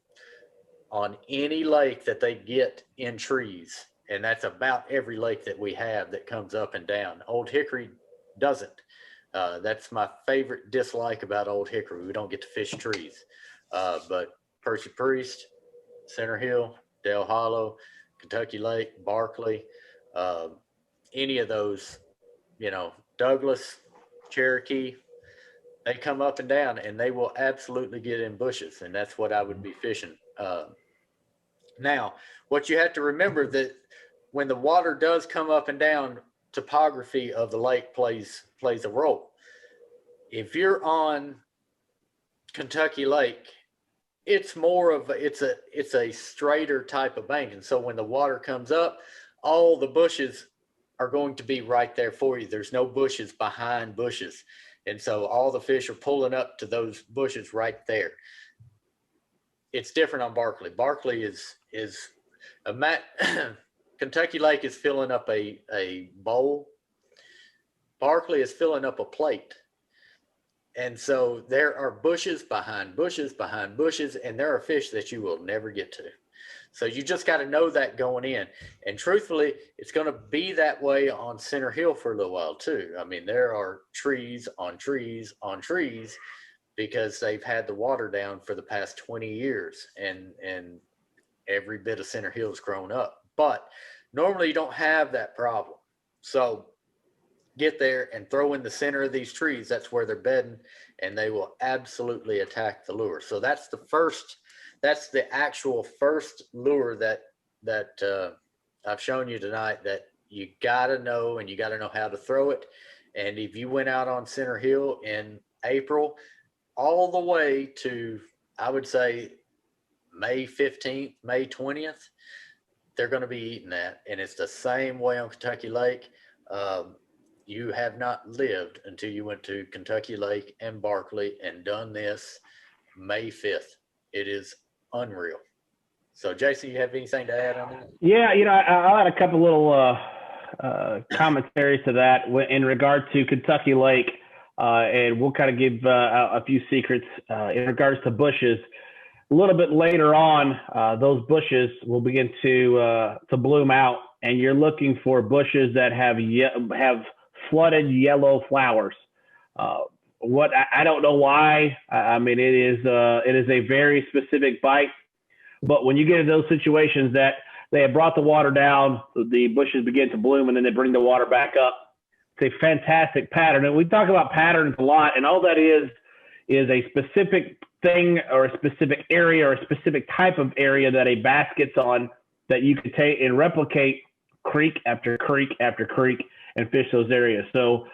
on any lake that they get in trees. And that's about every lake that we have that comes up and down. Old Hickory doesn't. That's my favorite dislike about Old Hickory. We don't get to fish trees. But Percy Priest, Center Hill, Dale Hollow, Kentucky Lake, Barkley, any of those, you know, Douglas, Cherokee, they come up and down and they will absolutely get in bushes. And that's what I would be fishing. Now, what you have to remember that when the water does come up and down, topography of the lake plays a role. If you're on Kentucky Lake, it's more of it's a straighter type of bank, and so when the water comes up, all the bushes are going to be right there for you. There's no bushes behind bushes. And so all the fish are pulling up to those bushes right there. It's different on Barkley. Barkley is a Kentucky Lake is filling up a bowl. Barkley is filling up a plate. And so there are bushes behind bushes behind bushes, and there are fish that you will never get to. So you just got to know that going in. And truthfully, it's going to be that way on Center Hill for a little while too. I mean, there are trees on trees on trees because they've had the water down for the past 20 years, and every bit of Center Hill's grown up. But normally you don't have that problem. So get there and throw in the center of these trees. That's where they're bedding, and they will absolutely attack the lure. So that's the actual first lure that I've shown you tonight that you got to know, and you got to know how to throw it. And if you went out on Center Hill in April, all the way to, I would say, May 15th, May 20th, they're going to be eating that. And it's the same way on Kentucky Lake. You have not lived until you went to Kentucky Lake and Barkley and done this May 5th. It is unreal. So, Jason, you have anything to add on that? Yeah, I'll add a couple little commentaries to that in regard to Kentucky Lake, and we'll kind of give a few secrets in regards to bushes. A little bit later on, those bushes will begin to bloom out, and you're looking for bushes that have flooded yellow flowers. What I don't know why. I mean, it is a very specific bite. But when you get into those situations that they have brought the water down, the bushes begin to bloom, and then they bring the water back up. It's a fantastic pattern. And we talk about patterns a lot, and all that is a specific thing or a specific area or a specific type of area that a bass gets on that you can take and replicate creek after creek after creek and fish those areas. So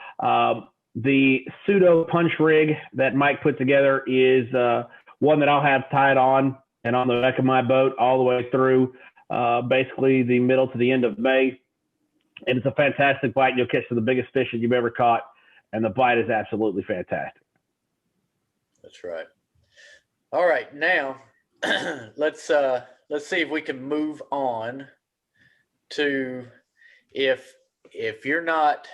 the pseudo punch rig that Mike put together is one that I'll have tied on and on the back of my boat all the way through basically the middle to the end of May. And it's a fantastic bite. You'll catch some of the biggest fish that you've ever caught, and the bite is absolutely fantastic. That's right. All right, now let's see if we can move on to if you're not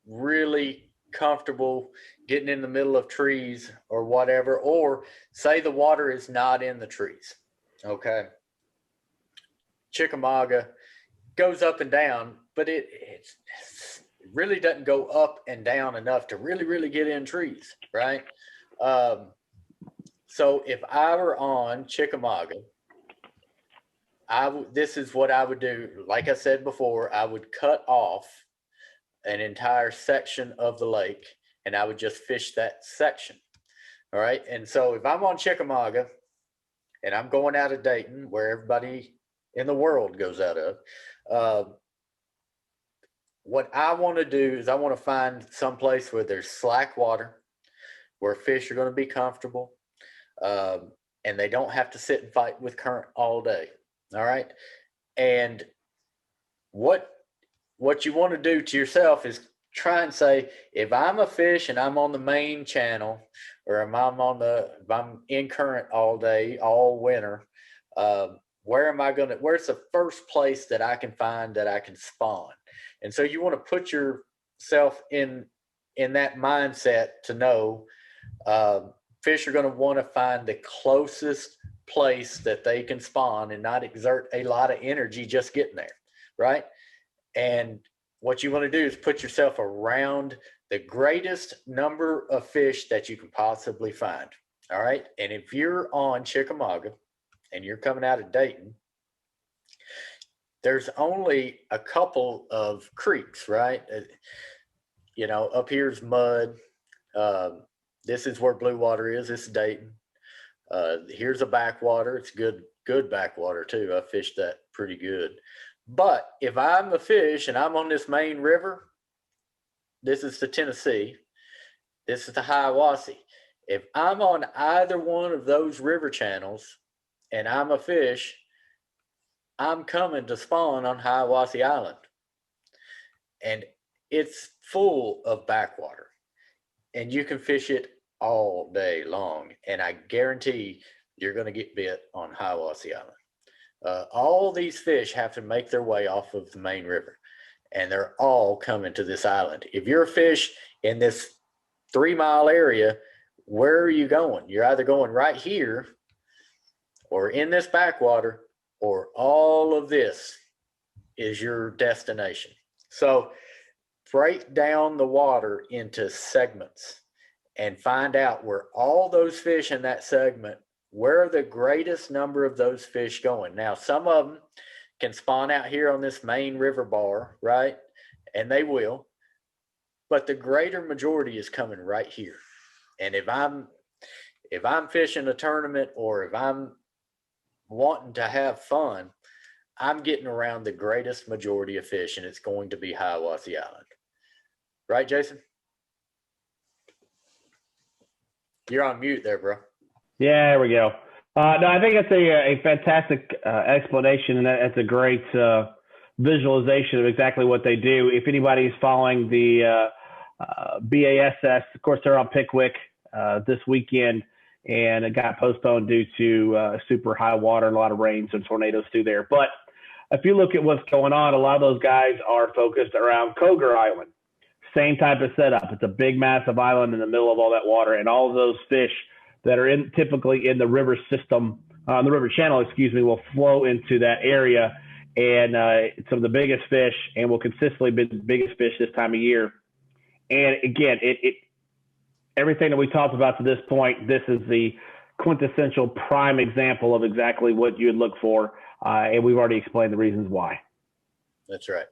really comfortable getting in the middle of trees or whatever, or say the water is not in the trees. Okay. Chickamauga goes up and down, but it really doesn't go up and down enough to really get in trees, right? So if I were on Chickamauga, this is what I would do. Like I said before, I would cut off an entire section of the lake, and I would just fish that section. All right. And so if I'm on Chickamauga and I'm going out of Dayton, where everybody in the world goes out of, what I want to do is I want to find some place where there's slack water, where fish are going to be comfortable, and they don't have to sit and fight with current all day. All right. And what you want to do to yourself is try and say, if I'm a fish and I'm on the main channel, or if I'm in current all day, all winter, where's the first place that I can find that I can spawn? And so you want to put yourself in that mindset to know fish are going to want to find the closest place that they can spawn and not exert a lot of energy just getting there, right? And what you want to do is put yourself around the greatest number of fish that you can possibly find, all right? And if you're on Chickamauga and you're coming out of Dayton, there's only a couple of creeks, right? Up here's mud. This is where blue water is. This is Dayton. Here's a backwater. It's good backwater too. I fished that pretty good. But if I'm a fish and I'm on this main river, this is the Tennessee, this is the Hiawassee. If I'm on either one of those river channels and I'm a fish, I'm coming to spawn on Hiawassee Island. And it's full of backwater. And you can fish it all day long. And I guarantee you're going to get bit on Hiawassee Island. All these fish have to make their way off of the main river. And they're all coming to this island. If you're a fish in this 3-mile area, where are you going? You're either going right here or in this backwater, or all of this is your destination. So break down the water into segments and find out where all those fish in that segment, where are the greatest number of those fish going. Now, some of them can spawn out here on this main river bar, right? And they will, but the greater majority is coming right here. And if I'm fishing a tournament, or if I'm wanting to have fun, I'm getting around the greatest majority of fish, and it's going to be Hiawassee Island. Right, Jason? You're on mute there, bro. Yeah, there we go. No, I think it's a fantastic explanation, and that's a great visualization of exactly what they do. If anybody's following the BASS, of course, they're on Pickwick this weekend, and it got postponed due to super high water and a lot of rains and tornadoes through there. But if you look at what's going on, a lot of those guys are focused around Cogar Island. Same type of setup. It's a big, massive island in the middle of all that water, and all of those fish that are typically in the river system, the river channel, will flow into that area. And some of the biggest fish, and will consistently be the biggest fish this time of year. And again, everything that we talked about to this point, this is the quintessential prime example of exactly what you'd look for. And we've already explained the reasons why. That's right.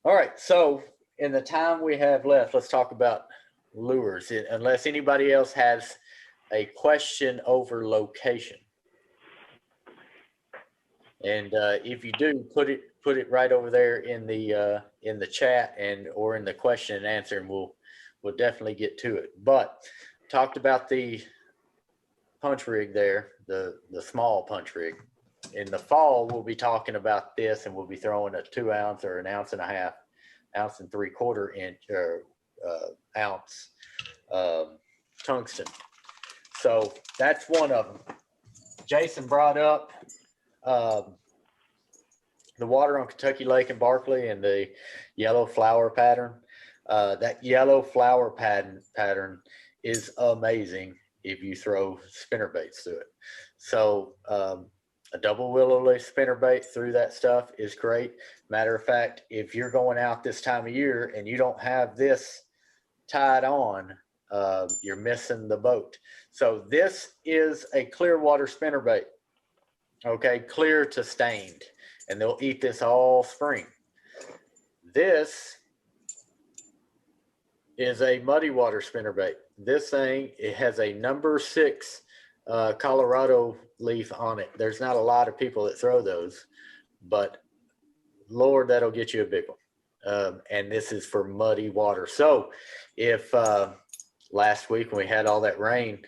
All right. So in the time we have left, let's talk about lures. Unless anybody else has a question over location. And if you do, put it right over there in the chat or in the question and answer, and we'll definitely get to it. But talked about the punch rig there, the small punch rig. In the fall, we'll be talking about this, and we'll be throwing a 2-ounce or an 1.5 ounce, 1.75 inch or ounce tungsten. So that's one of them. Jason brought up the water on Kentucky Lake and Barkley and the yellow flower pattern. That yellow flower pattern is amazing if you throw spinner baits through it. So a double willow leaf spinner bait through that stuff is great. Matter of fact, if you're going out this time of year and you don't have this tied on, you're missing the boat. So this is a clear water spinner bait. Okay, clear to stained, and they'll eat this all spring. This is a muddy water spinner bait. This thing, it has a number 6 Colorado leaf on it. There's not a lot of people that throw those, but Lord, that'll get you a big one. And this is for muddy water. So if last week when we had all that rain,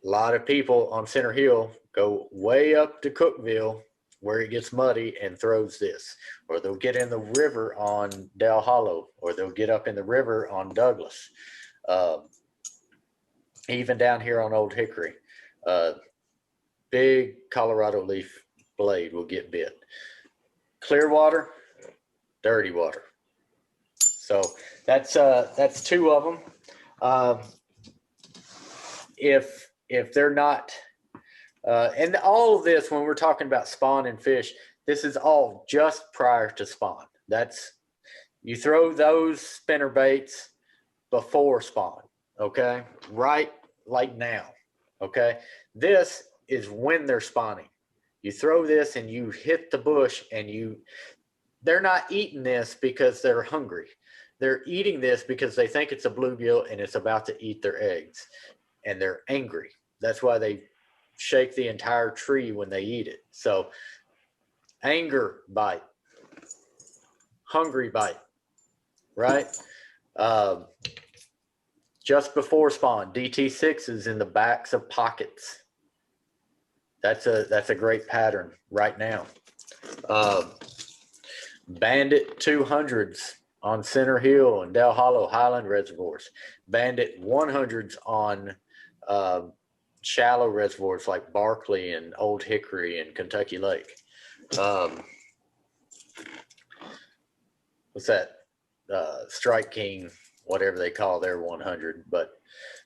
a lot of people on Center Hill go way up to Cookville where it gets muddy and throws this, or they'll get in the river on Del Hollow, or they'll get up in the river on Douglas. Even down here on Old Hickory, big Colorado leaf blade will get bit. Clear water, dirty water. So that's 2 of them. If they're not, and all of this, when we're talking about spawn and fish, this is all just prior to spawn. You throw those spinner baits before spawn, okay? Right like now, okay? This is when they're spawning. You throw this and you hit the bush, and they're not eating this because they're hungry. They're eating this because they think it's a bluegill and it's about to eat their eggs, and they're angry. That's why they shake the entire tree when they eat it. So anger bite, hungry bite, right? Just before spawn, DT6 is in the backs of pockets. That's a great pattern right now. Bandit 200s on Center Hill and Del Hollow Highland reservoirs. Bandit 100s on shallow reservoirs like Barkley and Old Hickory and Kentucky Lake. What's that? Strike King, whatever they call their 100, but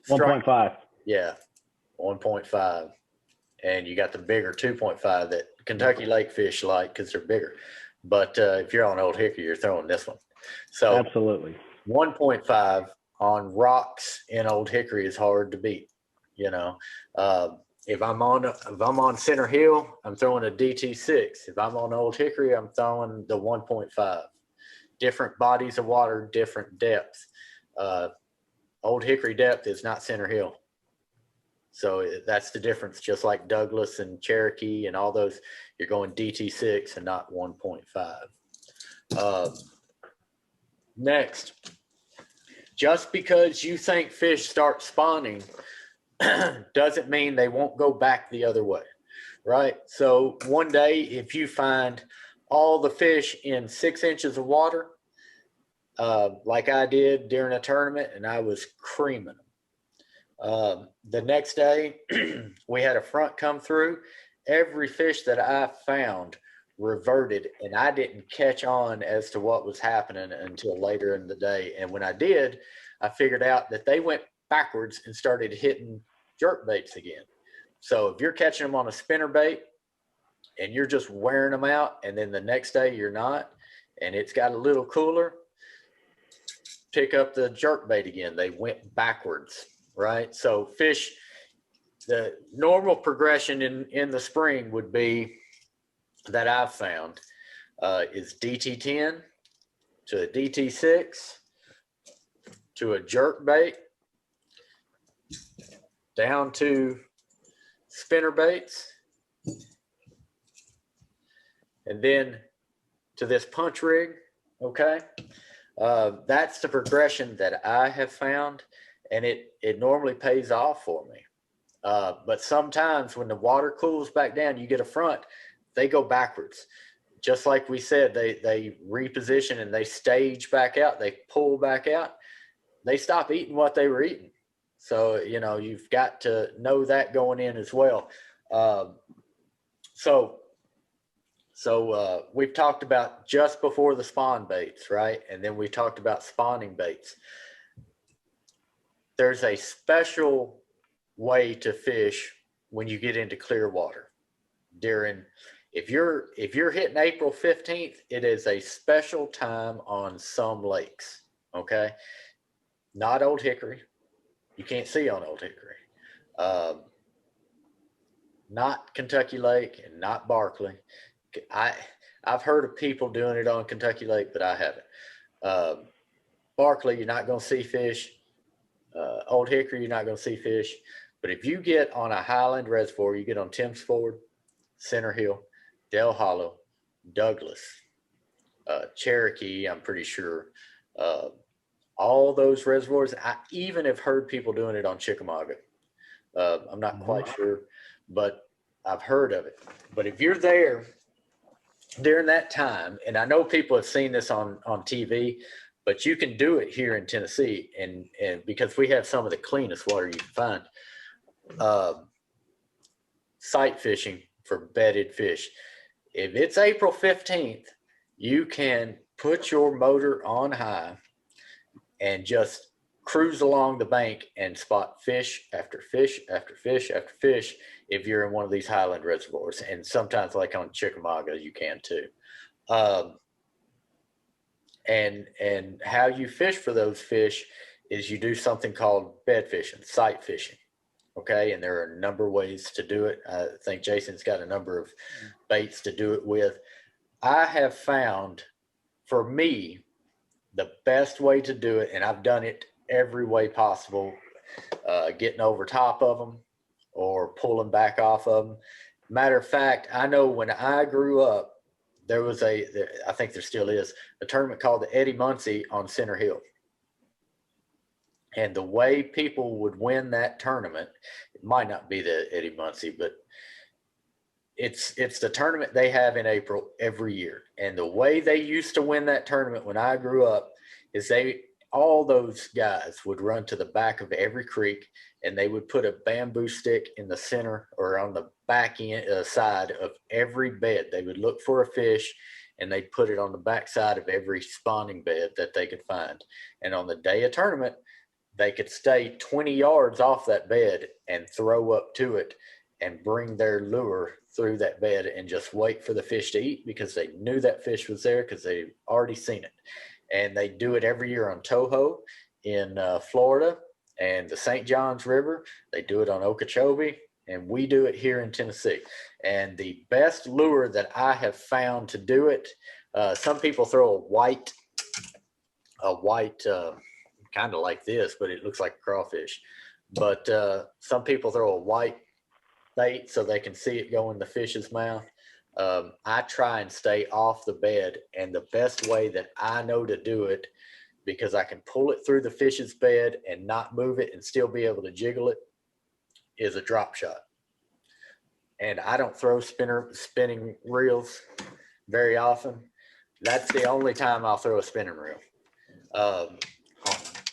1.5. Yeah, 1.5. And you got the bigger 2.5 that Kentucky Lake fish like because they're bigger. But if you're on Old Hickory, you're throwing this one. So absolutely, 1.5 on rocks in Old Hickory is hard to beat. You know, if I'm on Center Hill, I'm throwing a DT6. If I'm on Old Hickory, I'm throwing the 1.5. Different bodies of water, different depths. Old Hickory depth is not Center Hill. So that's the difference. Just like Douglas and Cherokee and all those, you're going DT6 and not 1.5. Next, just because you think fish start spawning doesn't mean they won't go back the other way, right? So one day, if you find all the fish in 6 inches of water, like I did during a tournament, and I was creaming them. The next day, we had a front come through. Every fish that I found reverted, and I didn't catch on as to what was happening until later in the day. And when I did, I figured out that they went backwards and started hitting jerk baits again. So if you're catching them on a spinner bait and you're just wearing them out, and then the next day you're not, and it's got a little cooler, pick up the jerk bait again. They went backwards, right? So fish, the normal progression in the spring would be that I've found is DT10 to a DT6 to a jerk bait down to spinner baits and then to this punch rig. Okay, that's the progression that I have found, and it normally pays off for me. But sometimes when the water cools back down, you get a front, they go backwards. Just like we said, they reposition and they stage back out, they pull back out, they stop eating what they were eating. So, you know, you've got to know that going in as well. So we've talked about just before the spawn baits, right? And then we talked about spawning baits. There's a special way to fish when you get into clear water. If you're hitting April 15th, it is a special time on some lakes, okay? Not Old Hickory. You can't see on Old Hickory. Not Kentucky Lake and not Barkley. I've heard of people doing it on Kentucky Lake, but I haven't. Barkley, you're not going to see fish. Old Hickory, you're not going to see fish. But if you get on a highland reservoir, you get on Timms Ford, Center Hill, Del Hollow, Douglas, Cherokee, I'm pretty sure. All those reservoirs, I even have heard people doing it on Chickamauga. I'm not quite sure, but I've heard of it. But if you're there during that time, and I know people have seen this on TV, but you can do it here in Tennessee, and because we have some of the cleanest water you can find. Sight fishing for bedded fish. If it's April 15th, you can put your motor on high and just cruise along the bank and spot fish after fish after fish after fish if you're in one of these highland reservoirs. And sometimes, like on Chickamauga, you can too. And how you fish for those fish is you do something called bed fishing, sight fishing. Okay, and there are a number of ways to do it. I think Jason's got a number of baits to do it with. I have found, for me, the best way to do it, and I've done it every way possible, getting over top of them or pulling back off of them. Matter of fact, I know when I grew up, there was I think there still is, a tournament called the Eddie Muncie on Center Hill. And the way people would win that tournament, it might not be the Eddie Muncie, but it's the tournament they have in April every year. And the way they used to win that tournament when I grew up is all those guys would run to the back of every creek, and they would put a bamboo stick in the center or on the back end side of every bed. They would look for a fish, and they'd put it on the back side of every spawning bed that they could find. And on the day of tournament, they could stay 20 yards off that bed and throw up to it and bring their lure through that bed and just wait for the fish to eat, because they knew that fish was there because they'd already seen it. And they do it every year on Toho in Florida and the St. Johns River. They do it on Okeechobee, and we do it here in Tennessee. And the best lure that I have found to do it, some people throw a white kind of like this, but it looks like a crawfish. But some people throw a white bait so they can see it go in the fish's mouth. I try and stay off the bed, and the best way that I know to do it, because I can pull it through the fish's bed and not move it and still be able to jiggle it, is a drop shot. And I don't throw spinning reels very often. That's the only time I'll throw a spinning reel.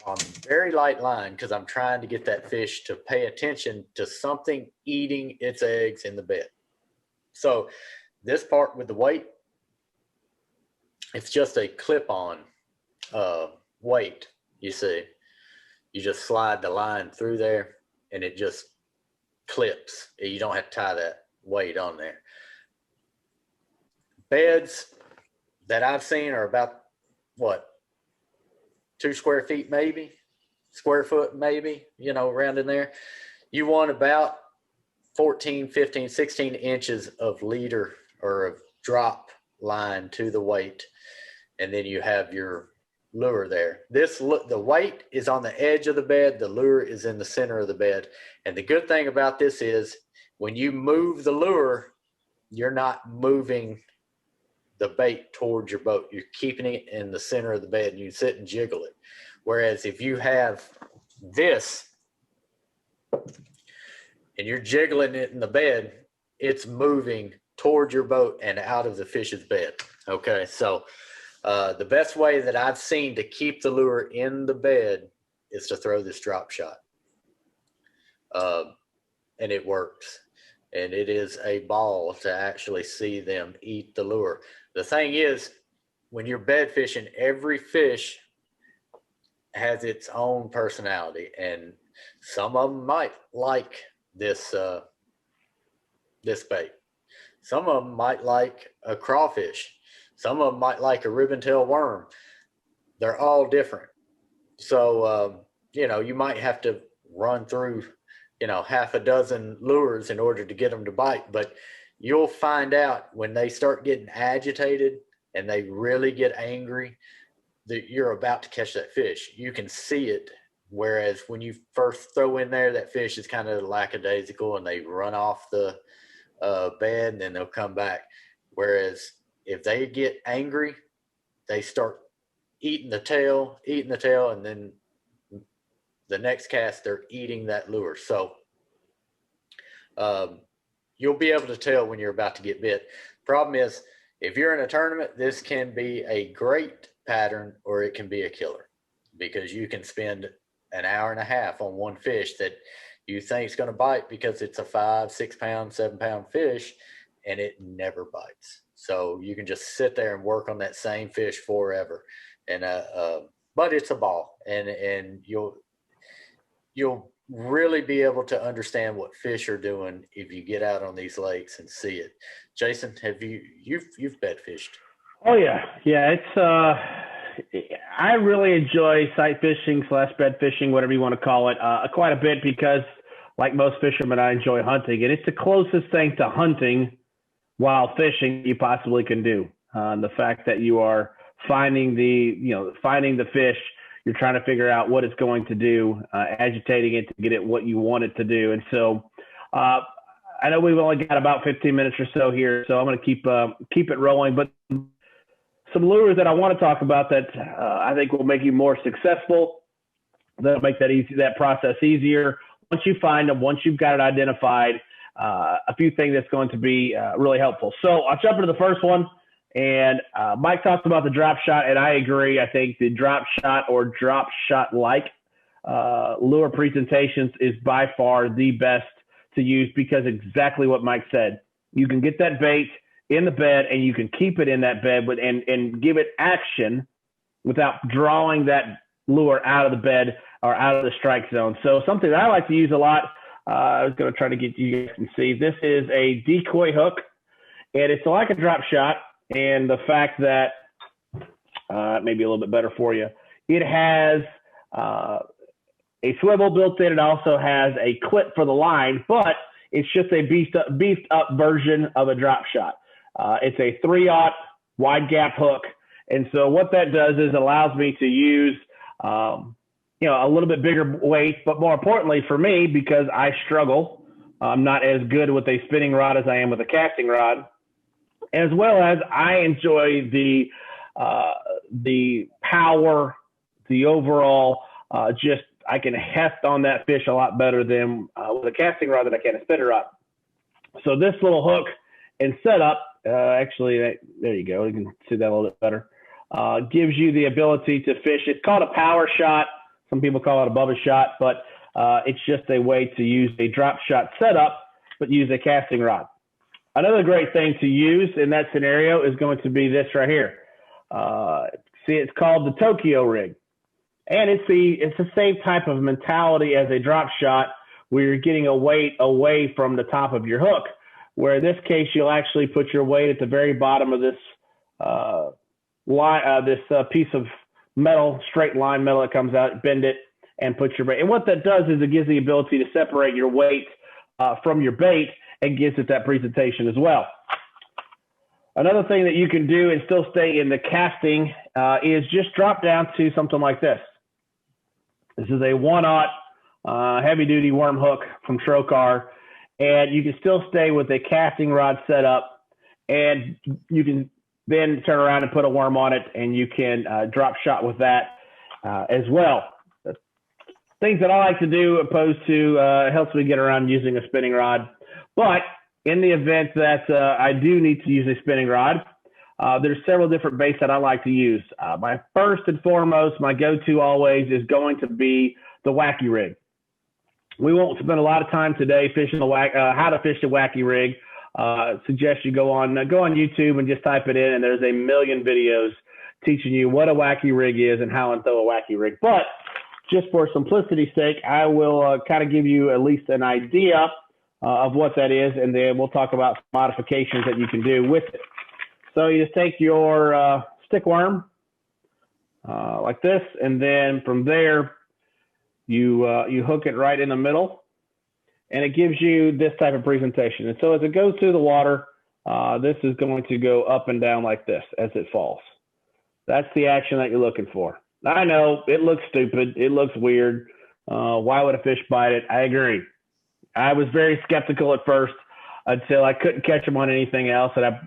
On very light line, because I'm trying to get that fish to pay attention to something eating its eggs in the bed. So this part with the weight, it's just a clip-on weight, you see. You just slide the line through there, and it just clips. You don't have to tie that weight on there. Beds that I've seen are about, 2 square feet maybe, square foot maybe, around in there. You want about 14, 15, 16 inches of leader or of drop line to the weight, and then you have your lure there. The weight is on the edge of the bed, the lure is in the center of the bed. And the good thing about this is when you move the lure, you're not moving the bait towards your boat. You're keeping it in the center of the bed, and you sit and jiggle it. Whereas if you have this and you're jiggling it in the bed, it's moving toward your boat and out of the fish's bed. Okay, so the best way that I've seen to keep the lure in the bed is to throw this drop shot. And it works. And it is a ball to actually see them eat the lure. The thing is, when you're bed fishing, every fish has its own personality, and some of them might like this bait. Some of them might like a crawfish. Some of them might like a ribbon-tailed worm. They're all different. So, you might have to run through, half a dozen lures in order to get them to bite. But you'll find out when they start getting agitated and they really get angry that you're about to catch that fish. You can see it. Whereas when you first throw in there, that fish is kind of lackadaisical and they run off the bed, and then they'll come back. Whereas if they get angry, they start eating the tail, and then the next cast, they're eating that lure. So you'll be able to tell when you're about to get bit. Problem is, if you're in a tournament, this can be a great pattern or it can be a killer, because you can spend an hour and a half on one fish that you think is going to bite because it's a 5, 6 pound, 7 pound fish, and it never bites. So you can just sit there and work on that same fish forever. And but it's a ball, and you'll really be able to understand what fish are doing if you get out on these lakes and see it. Jason, you've bed fished? Oh yeah. It's I really enjoy sight fishing / bed fishing, whatever you want to call it, quite a bit, because like most fishermen, I enjoy hunting, and it's the closest thing to hunting while fishing you possibly can do. The fact that you are finding the fish, you're trying to figure out what it's going to do, agitating it to get it what you want it to do. And so I know we've only got about 15 minutes or so here, so I'm going to keep it rolling. But some lures that I want to talk about that I think will make you more successful, that'll make that process easier. Once you find them, once you've got it identified, a few things that's going to be really helpful. So I'll jump into the first one. And Mike talked about the drop shot, and I agree. I think the drop shot or drop shot-like lure presentations is by far the best to use because exactly what Mike said. You can get that bait in the bed, and you can keep it in that bed and give it action without drawing that lure out of the bed or out of the strike zone. So something that I like to use a lot, I was going to try to get you guys to see. This is a Decoy Hook, and it's like a drop shot. And the fact that maybe a little bit better for you, it has a swivel built in. It also has a clip for the line, but it's just a beefed up version of a drop shot. It's a 3/0 wide gap hook. And so what that does is allows me to use, a little bit bigger weight, but more importantly for me, because I struggle, I'm not as good with a spinning rod as I am with a casting rod, as well as I enjoy the power, the overall, I can heft on that fish a lot better than with a casting rod than I can a spinning rod. So this little hook and setup, there you go. You can see that a little bit better. Gives you the ability to fish. It's called a power shot. Some people call it a Bubba shot, but it's just a way to use a drop shot setup, but use a casting rod. Another great thing to use in that scenario is going to be this right here. See, it's called the Tokyo rig. And it's the same type of mentality as a drop shot where you're getting a weight away from the top of your hook, where in this case, you'll actually put your weight at the very bottom of this piece of metal, straight line metal that comes out, bend it, and put your bait. And what that does is it gives the ability to separate your weight from your bait and gives it that presentation as well. Another thing that you can do and still stay in the casting is just drop down to something like this. This is a 1/0 heavy-duty worm hook from Trokar, and you can still stay with a casting rod setup, and you can then turn around and put a worm on it, and you can drop shot with that as well. Things that I like to do opposed to it helps me get around using a spinning rod. But in the event that I do need to use a spinning rod, there's several different baits that I like to use. My first and foremost, my go-to always is going to be the Wacky Rig. We won't spend a lot of time today fishing how to fish the Wacky Rig. Suggest you go on YouTube and just type it in, and there's a million videos teaching you what a Wacky Rig is and how to throw a Wacky Rig. But just for simplicity's sake, I will kind of give you at least an idea of what that is, and then we'll talk about modifications that you can do with it. So you just take your stick worm like this, and then from there you hook it right in the middle, and it gives you this type of presentation. And so as it goes through the water, this is going to go up and down like this as it falls. That's the action that you're looking for. I know it looks stupid, it looks weird. Why would a fish bite it? I agree. I was very skeptical at first until I couldn't catch them on anything else, and I,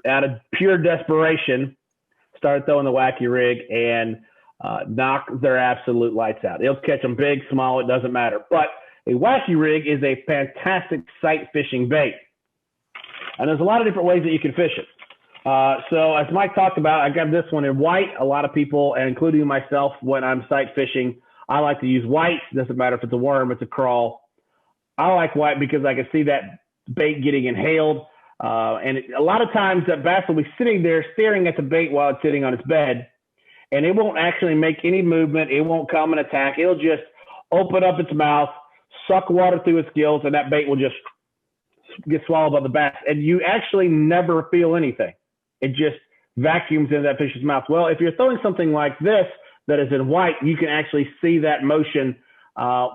out of pure desperation, started throwing the Wacky Rig and knock their absolute lights out. It'll catch them big, small, it doesn't matter. But a Wacky Rig is a fantastic sight fishing bait, and there's a lot of different ways that you can fish it. So as Mike talked about, I got this one in white. A lot of people, and including myself, when I'm sight fishing, I like to use white. Doesn't matter if it's a worm, it's a crawl. I like white because I can see that bait getting inhaled. And a lot of times that bass will be sitting there staring at the bait while it's sitting on its bed, and it won't actually make any movement. It won't come and attack. It'll just open up its mouth, suck water through its gills, and that bait will just get swallowed by the bass. And you actually never feel anything. It just vacuums into that fish's mouth. Well, if you're throwing something like this that is in white, you can actually see that motion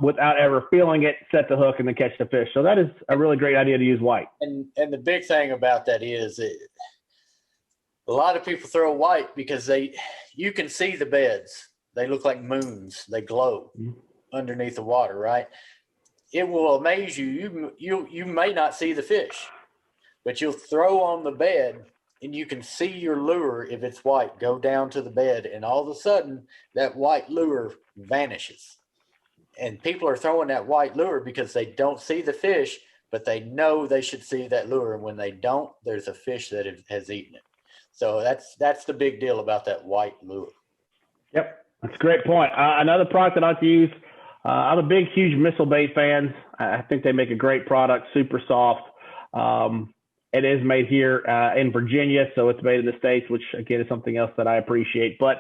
without ever feeling it, set the hook, and then catch the fish. So that is a really great idea to use white. And the big thing about that is a lot of people throw white because you can see the beds. They look like moons. They glow underneath the water, right? It will amaze you. You may not see the fish, but you'll throw on the bed and you can see your lure, if it's white, go down to the bed, and all of a sudden that white lure vanishes. And people are throwing that white lure because they don't see the fish, but they know they should see that lure. And when they don't, there's a fish that has eaten it. So that's the big deal about that white lure. Yep, that's a great point. Another product that I like to use, I'm a big, huge missile bait fan. I think they make a great product, super soft. It is made here in Virginia, so it's made in the States, which again is something else that I appreciate. But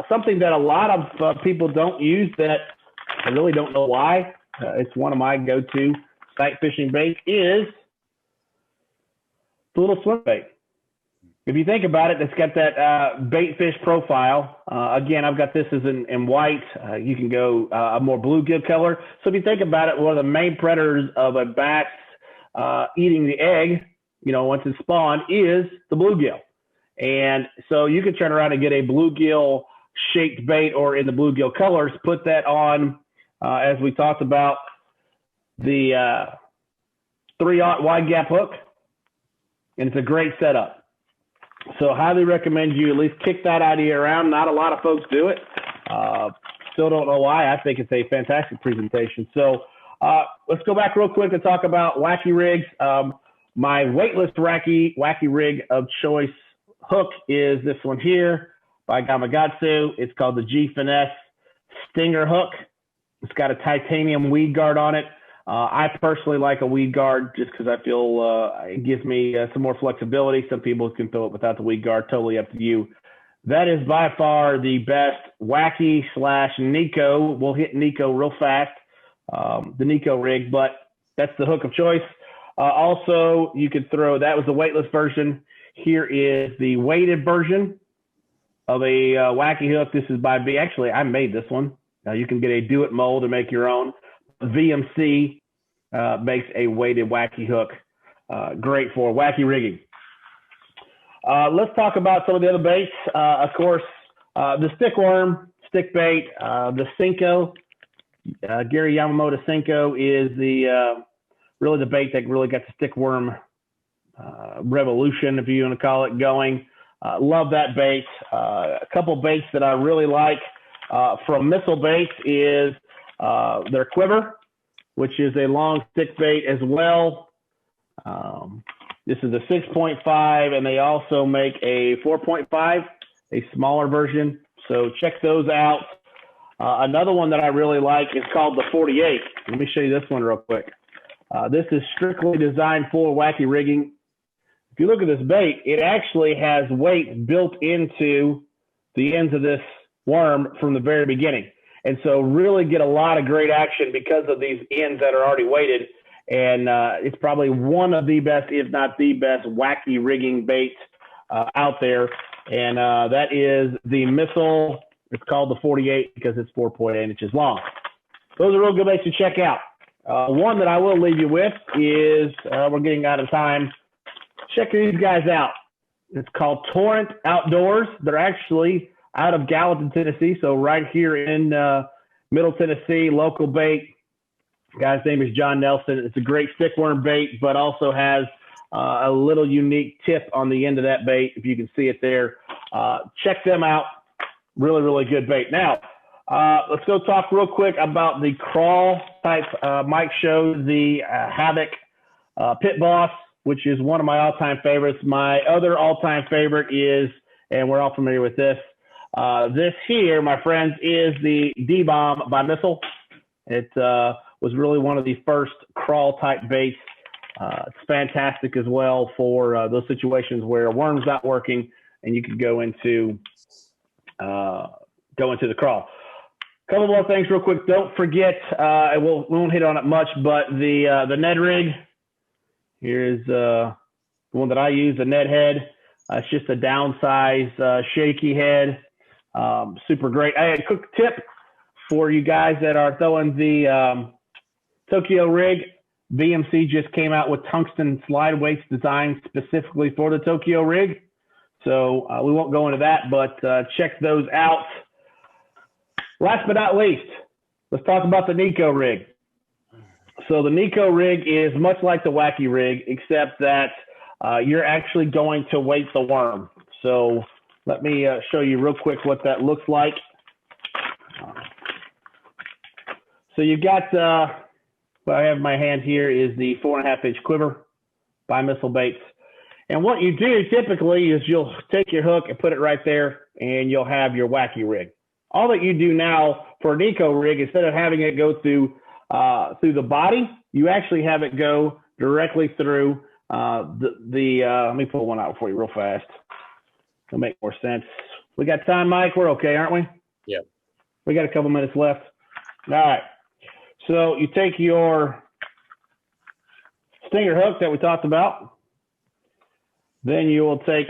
something that a lot of people don't use that I really don't know why, it's one of my go-to sight fishing baits, is the little swim bait. If you think about it, it's got that bait fish profile. Again, I've got this as in white. You can go a more bluegill color. So if you think about it, one of the main predators of a bass eating the egg, once it's spawned, is the bluegill. And so you can turn around and get a bluegill shaped bait or in the bluegill colors, put that on, as we talked about, the 3/0 wide gap hook, and it's a great setup. So highly recommend you at least kick that idea around. Not a lot of folks do it. Still don't know why. I think it's a fantastic presentation. So let's go back real quick and talk about Wacky Rigs. My weightless Wacky Rig of choice hook is this one here by Gamakatsu. It's called the G Finesse Stinger Hook. It's got a titanium weed guard on it. I personally like a weed guard just because I feel it gives me some more flexibility. Some people can throw it without the weed guard, totally up to you. That is by far the best Wacky / Nikko. We'll hit Nikko real fast, the Nikko Rig, but that's the hook of choice. Also, you could throw, that was the weightless version. Here is the weighted version of a Wacky hook. This is by B. Actually, I made this one. You can get a do-it mold and make your own. VMC makes a weighted Wacky hook, great for Wacky rigging. Let's talk about some of the other baits. Of course, the stickworm, stick bait, the Senko. Gary Yamamoto Senko is the really the bait that really got the stickworm revolution, if you want to call it, going. Love that bait. A couple baits that I really like from Missile Baits is their Quiver, which is a long stick bait as well. This is a 6.5, and they also make a 4.5, a smaller version. So check those out. Another one that I really like is called the 48. Let me show you this one real quick. This is strictly designed for Wacky rigging. If you look at this bait, it actually has weight built into the ends of this worm from the very beginning. And so really get a lot of great action because of these ends that are already weighted. And it's probably one of the best, if not the best, Wacky rigging bait out there. And that is the Missile. It's called the 48 because it's 4.8 inches long. Those are real good baits to check out. One that I will leave you with is, we're getting out of time. Check these guys out. It's called Torrent Outdoors. They're actually out of Gallatin, Tennessee, so right here in Middle Tennessee, local bait. Guy's name is John Nelson. It's a great stickworm bait, but also has a little unique tip on the end of that bait, if you can see it there. Check them out. Really, really good bait. Now, let's go talk real quick about the crawl type. Mike showed the Havoc Pit Boss, which is one of my all-time favorites. My other all-time favorite is, and we're all familiar with this, this here, my friends, is the D-Bomb by Missile. It was really one of the first crawl type baits. It's fantastic as well for those situations where a worm's not working and you can go into the crawl. A couple more things real quick. Don't forget, we won't hit on it much, but the Ned Rig. Here's the one that I use, the Ned head. It's just a downsized, shaky head. Super great. I had a quick tip for you guys that are throwing the Tokyo Rig. VMC just came out with tungsten slide weights designed specifically for the Tokyo Rig. So we won't go into that, but check those out. Last but not least, let's talk about the Nikko Rig. So the Nikko Rig is much like the Wacky Rig, except that you're actually going to weight the worm. So let me show you real quick what that looks like. So you got what I have in my hand here is the 4.5-inch quiver by Missile Baits. And what you do typically is you'll take your hook and put it right there, and you'll have your Wacky Rig. All that you do now for a Nikko Rig, instead of having it go through the body, you actually have it go directly through let me pull one out for you real fast. It'll make more sense. We got time, Mike? We're okay, aren't we? Yeah. We got a couple minutes left. All right. So you take your stinger hook that we talked about. Then you will take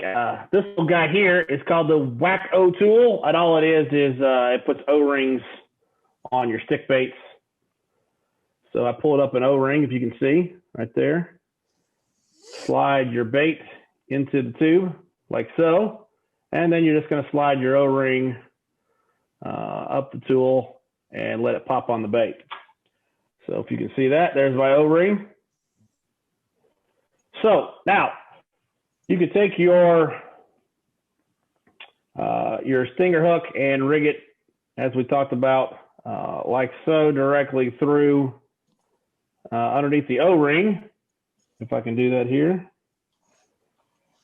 this little guy here. It's called the Wack-O tool. And all it is it puts O-rings on your stick baits. So I pulled up an O-ring, if you can see, right there. Slide your bait into the tube, like so. And then you're just going to slide your O-ring up the tool and let it pop on the bait. So if you can see that, there's my O-ring. So now you can take your stinger hook and rig it, as we talked about, like so, directly through underneath the O-ring, if I can do that here.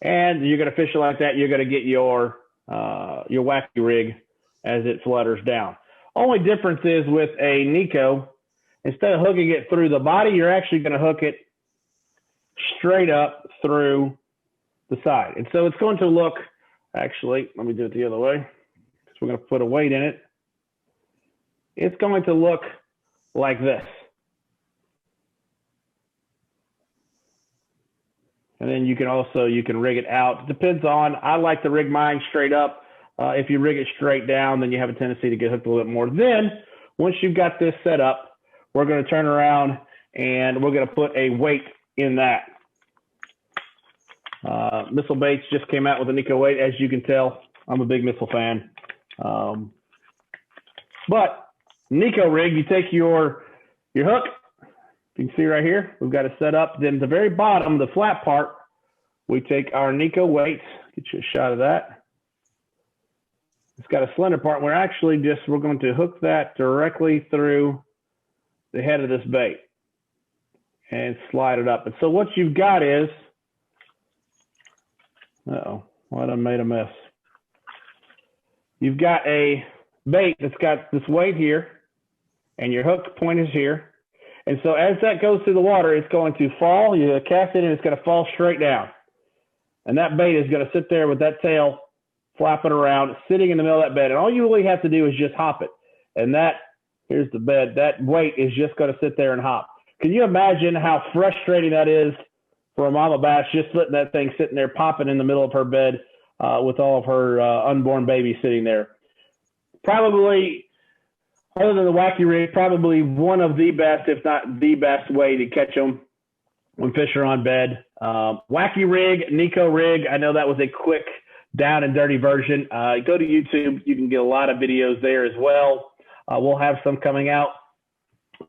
And you're going to fish it like that. You're going to get your Wacky Rig as it flutters down. Only difference is with a Nikko, instead of hooking it through the body, you're actually going to hook it straight up through the side. And so it's going to look, actually, let me do it the other way, because we're going to put a weight in it. It's going to look like this. And then you can rig it out. It depends on, I like to rig mine straight up. If you rig it straight down, then you have a tendency to get hooked a little bit more. Then, once you've got this set up, we're going to turn around and we're going to put a weight in that. Missile Baits just came out with a Nikko weight. As you can tell, I'm a big Missile fan. But Nikko Rig, you take your hook. You can see right here, we've got it set up. Then at the very bottom, the flat part, we take our Nikko weight. Get you a shot of that. It's got a slender part. We're going to hook that directly through the head of this bait and slide it up. And so what you've got is, I done made a mess. You've got a bait that's got this weight here, and your hook point is here. And so as that goes through the water, it's going to fall. You cast it, and it's going to fall straight down. And that bait is going to sit there with that tail flapping around, sitting in the middle of that bed. And all you really have to do is just hop it. And here's the bed. That weight is just going to sit there and hop. Can you imagine how frustrating that is for a mama bass, just letting that thing sitting there popping in the middle of her bed with all of her unborn babies sitting there? Probably, other than the Wacky Rig, probably one of the best, if not the best way to catch them when fish are on bed. Wacky Rig, Nikko Rig, I know that was a quick down and dirty version. Go to YouTube. You can get a lot of videos there as well. We'll have some coming out.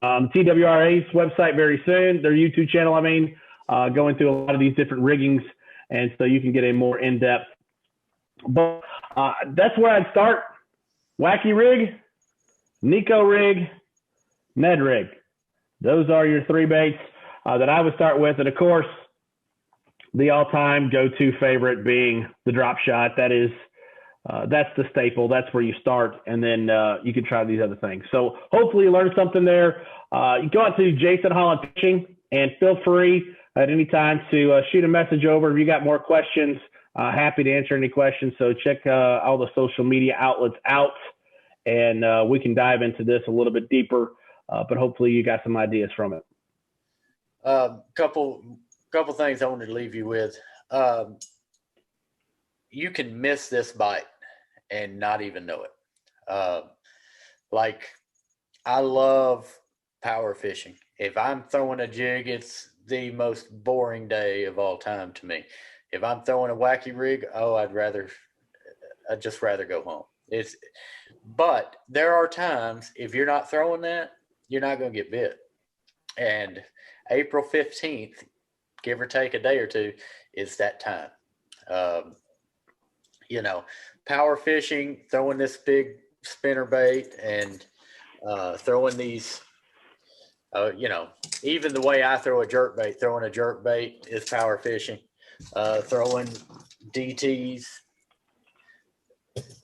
TWRA's website very soon, their YouTube channel, going through a lot of these different riggings, and so you can get a more in-depth. But that's where I'd start. Wacky Rig, Nikko Rig, Ned Rig. Those are your three baits that I would start with. And of course, the all-time go-to favorite being the drop shot. That's the staple. That's where you start, and then you can try these other things. So hopefully you learned something there. You go out to Jason Holland Fishing, and feel free at any time to shoot a message over. If you got more questions, happy to answer any questions. So check all the social media outlets out, and we can dive into this a little bit deeper. But hopefully you got some ideas from it. Couple things I wanted to leave you with. You can miss this bite and not even know it. Like, I love power fishing. If I'm throwing a jig, it's the most boring day of all time to me. If I'm throwing a Wacky Rig, I'd just rather go home. But there are times, if you're not throwing that, you're not going to get bit. And April 15th, give or take a day or two, is that time. Power fishing, throwing this big spinner bait and throwing these You know, even the way I throw a jerkbait, throwing a jerkbait is power fishing. Throwing DTs,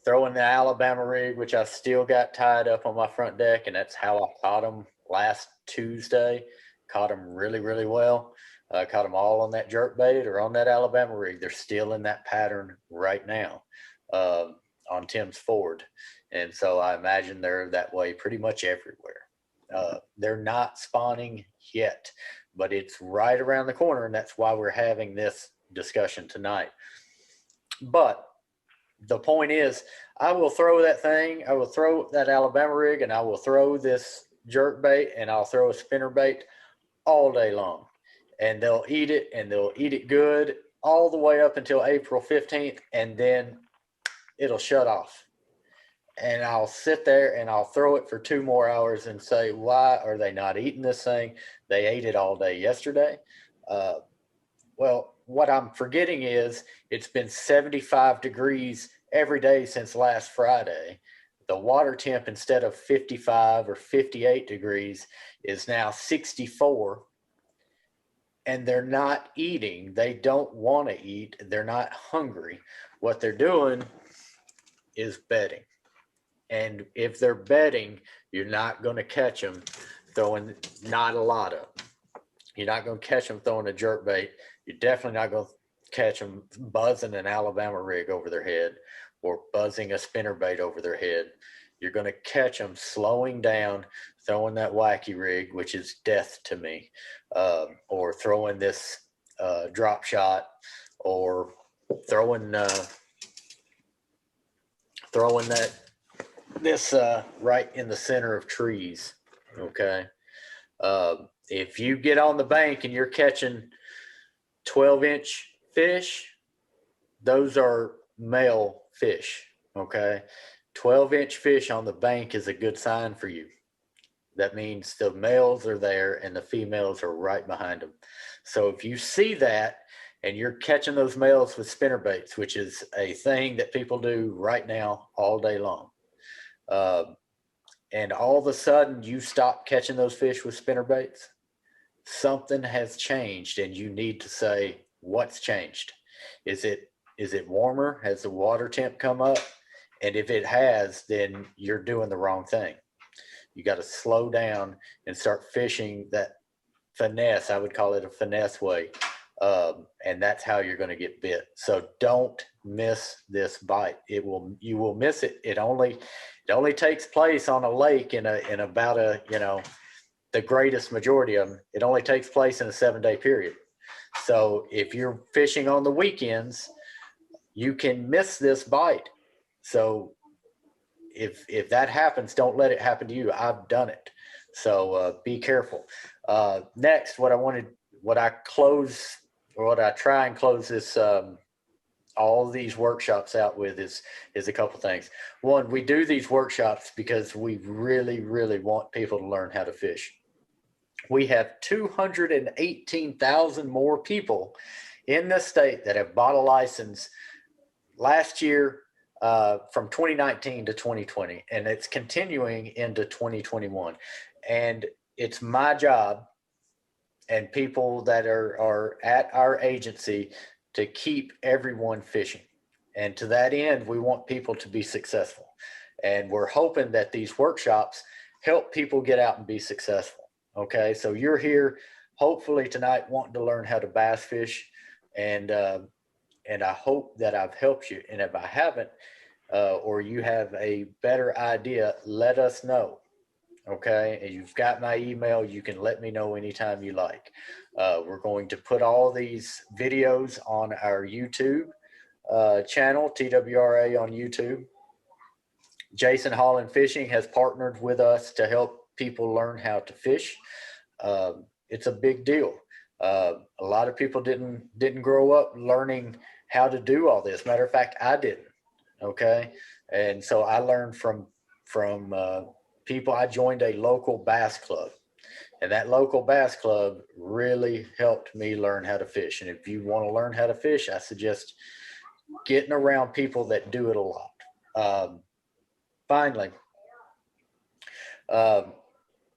throwing the Alabama rig, which I still got tied up on my front deck, and that's how I caught them last Tuesday. Caught them really, really well. Caught them all on that jerkbait or on that Alabama rig. They're still in that pattern right now on Tim's Ford. And so I imagine they're that way pretty much everywhere. They're not spawning yet, but it's right around the corner, and that's why we're having this discussion tonight. But the point is, I will throw that thing, I will throw that Alabama rig, and I will throw this jerk bait, and I'll throw a spinner bait all day long. And they'll eat it, and they'll eat it good all the way up until April 15th, and then it'll shut off. And I'll sit there and I'll throw it for 2 more hours and say, why are they not eating this thing? They ate it all day yesterday. Well, what I'm forgetting is it's been 75 degrees every day since last Friday. The water temp, instead of 55 or 58 degrees, is now 64. And they're not eating. They don't want to eat. They're not hungry. What they're doing is bedding. And if they're bedding, you're not going to catch them throwing, not a lot of them. You're not going to catch them throwing a jerk bait. You're definitely not going to catch them buzzing an Alabama rig over their head or buzzing a spinner bait over their head. You're going to catch them slowing down, throwing that wacky rig, which is death to me, or throwing this drop shot, or throwing this right in the center of trees. Okay. If you get on the bank and you're catching 12-inch fish, those are male fish. Okay. 12-inch fish on the bank is a good sign for you. That means the males are there and the females are right behind them. So if you see that and you're catching those males with spinner baits, which is a thing that people do right now all day long, and all of a sudden you stop catching those fish with spinner baits, something has changed, and you need to say, what's changed? Is it warmer? Has the water temp come up? And if it has, then you're doing the wrong thing. You got to slow down and start fishing that finesse. I would call it a finesse way. And that's how you're going to get bit. So don't miss this bite. You will miss it. It only takes place on a lake in about the greatest majority of them. It only takes place in a 7-day period. So if you're fishing on the weekends, you can miss this bite. So if that happens, don't let it happen to you. I've done it. So be careful. Next, what I try and close this all these workshops out with is a couple things. One, we do these workshops because we really, really want people to learn how to fish. We have 218,000 more people in this state that have bought a license last year, from 2019 to 2020, and it's continuing into 2021. And it's my job and people that are at our agency to keep everyone fishing. And to that end, we want people to be successful. And we're hoping that these workshops help people get out and be successful. Okay, so you're here hopefully tonight wanting to learn how to bass fish, and I hope that I've helped you. And if I haven't, or you have a better idea, let us know. Okay, and you've got my email. You can let me know anytime you like. We're going to put all these videos on our YouTube channel, TWRA on YouTube. Jason Holland Fishing has partnered with us to help people learn how to fish. It's a big deal. A lot of people didn't grow up learning how to do all this. Matter of fact, I didn't. Okay, and so I learned from people. I joined a local bass club, and that local bass club really helped me learn how to fish. And if you want to learn how to fish, I suggest getting around people that do it a lot. Finally,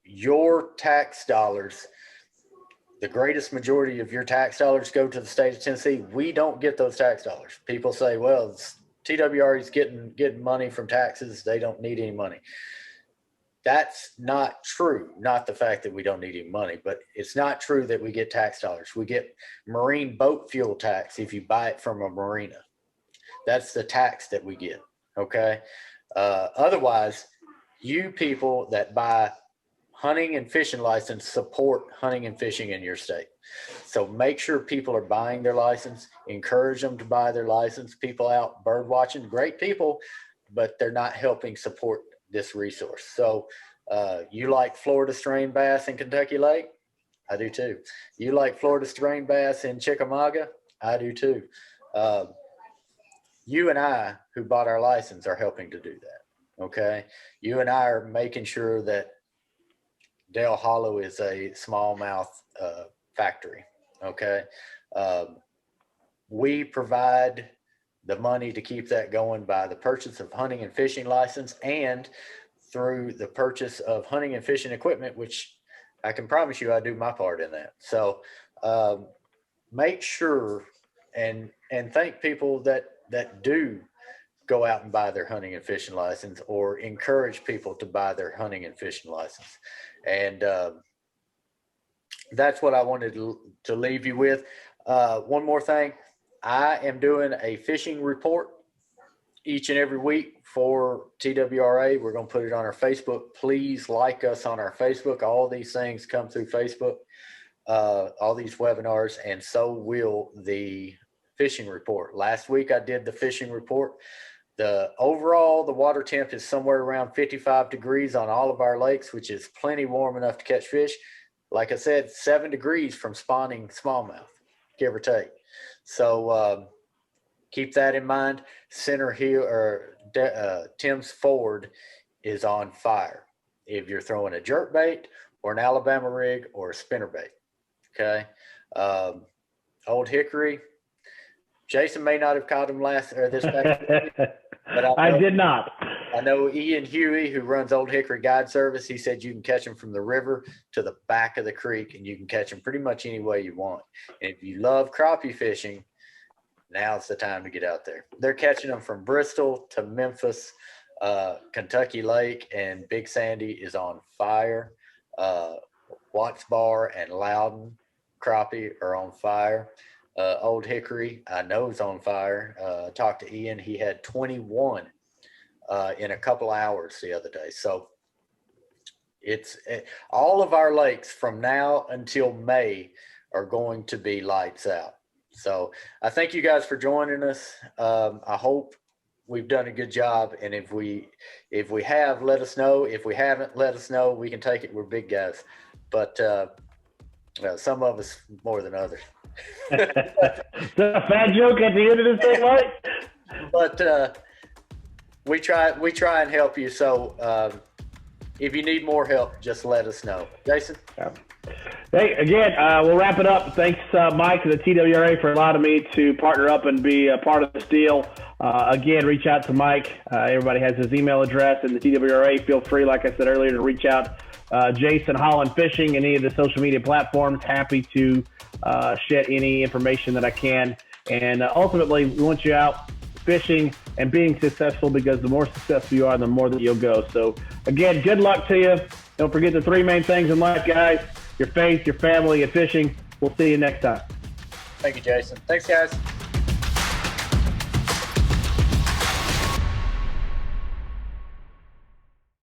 your tax dollars, the greatest majority of your tax dollars go to the state of Tennessee. We don't get those tax dollars. People say, well, TWRE is getting money from taxes. They don't need any money. That's not true. Not the fact that we don't need any money, but it's not true that we get tax dollars. We get marine boat fuel tax if you buy it from a marina. That's the tax that we get, okay? Otherwise, you people that buy hunting and fishing license support hunting and fishing in your state. So make sure people are buying their license, encourage them to buy their license. People out bird watching, great people, but they're not helping support this resource. So you like Florida strain bass in Kentucky Lake? I do too. You like Florida strain bass in Chickamauga? I do too. You and I, who bought our license, are helping to do that, okay? You and I are making sure that Dale Hollow is a smallmouth factory, okay? We provide the money to keep that going by the purchase of hunting and fishing license and through the purchase of hunting and fishing equipment, which I can promise you I do my part in that. So make sure and thank people that do go out and buy their hunting and fishing license, or encourage people to buy their hunting and fishing license. And that's what I wanted to leave you with. One more thing. I am doing a fishing report each and every week for TWRA. We're going to put it on our Facebook. Please like us on our Facebook. All these things come through Facebook, all these webinars, and so will the fishing report. Last week I did the fishing report. The water temp is somewhere around 55 degrees on all of our lakes, which is plenty warm enough to catch fish. Like I said, 7 degrees from spawning smallmouth, give or take. So keep that in mind. Center Hill or Tim's Ford is on fire if you're throwing a jerk bait or an Alabama rig or a spinner bait. Okay. Old Hickory. Jason may not have caught him this past but I did not. I know Ian Huey, who runs Old Hickory Guide Service, he said you can catch them from the river to the back of the creek, and you can catch them pretty much any way you want. And if you love crappie fishing, now's the time to get out there. They're catching them from Bristol to Memphis, Kentucky Lake, and Big Sandy is on fire. Watts Bar and Loudon crappie are on fire. Old Hickory, I know, is on fire. I talked to Ian. He had 21 in a couple hours the other day. So all of our lakes from now until May are going to be lights out. So I thank you guys for joining us. I hope we've done a good job. And if we have, let us know. If we haven't, let us know. We can take it. We're big guys. But some of us more than others. It's a fat joke at the end of this thing, Mike. But we try and help you. So if you need more help, just let us know. Jason? Yeah. Hey, again, we'll wrap it up. Thanks, Mike, and the TWRA for allowing me to partner up and be a part of this deal. Again, reach out to Mike. Everybody has his email address, and the TWRA, feel free, like I said earlier, to reach out. Jason Holland Fishing, any of the social media platforms, happy to shed any information that I can. And ultimately, we want you out fishing and being successful, because the more successful you are, the more that you'll go. So, again, good luck to you. Don't forget the 3 main things in life, guys: your faith, your family, and fishing. We'll see you next time. Thank you, Jason. Thanks, guys.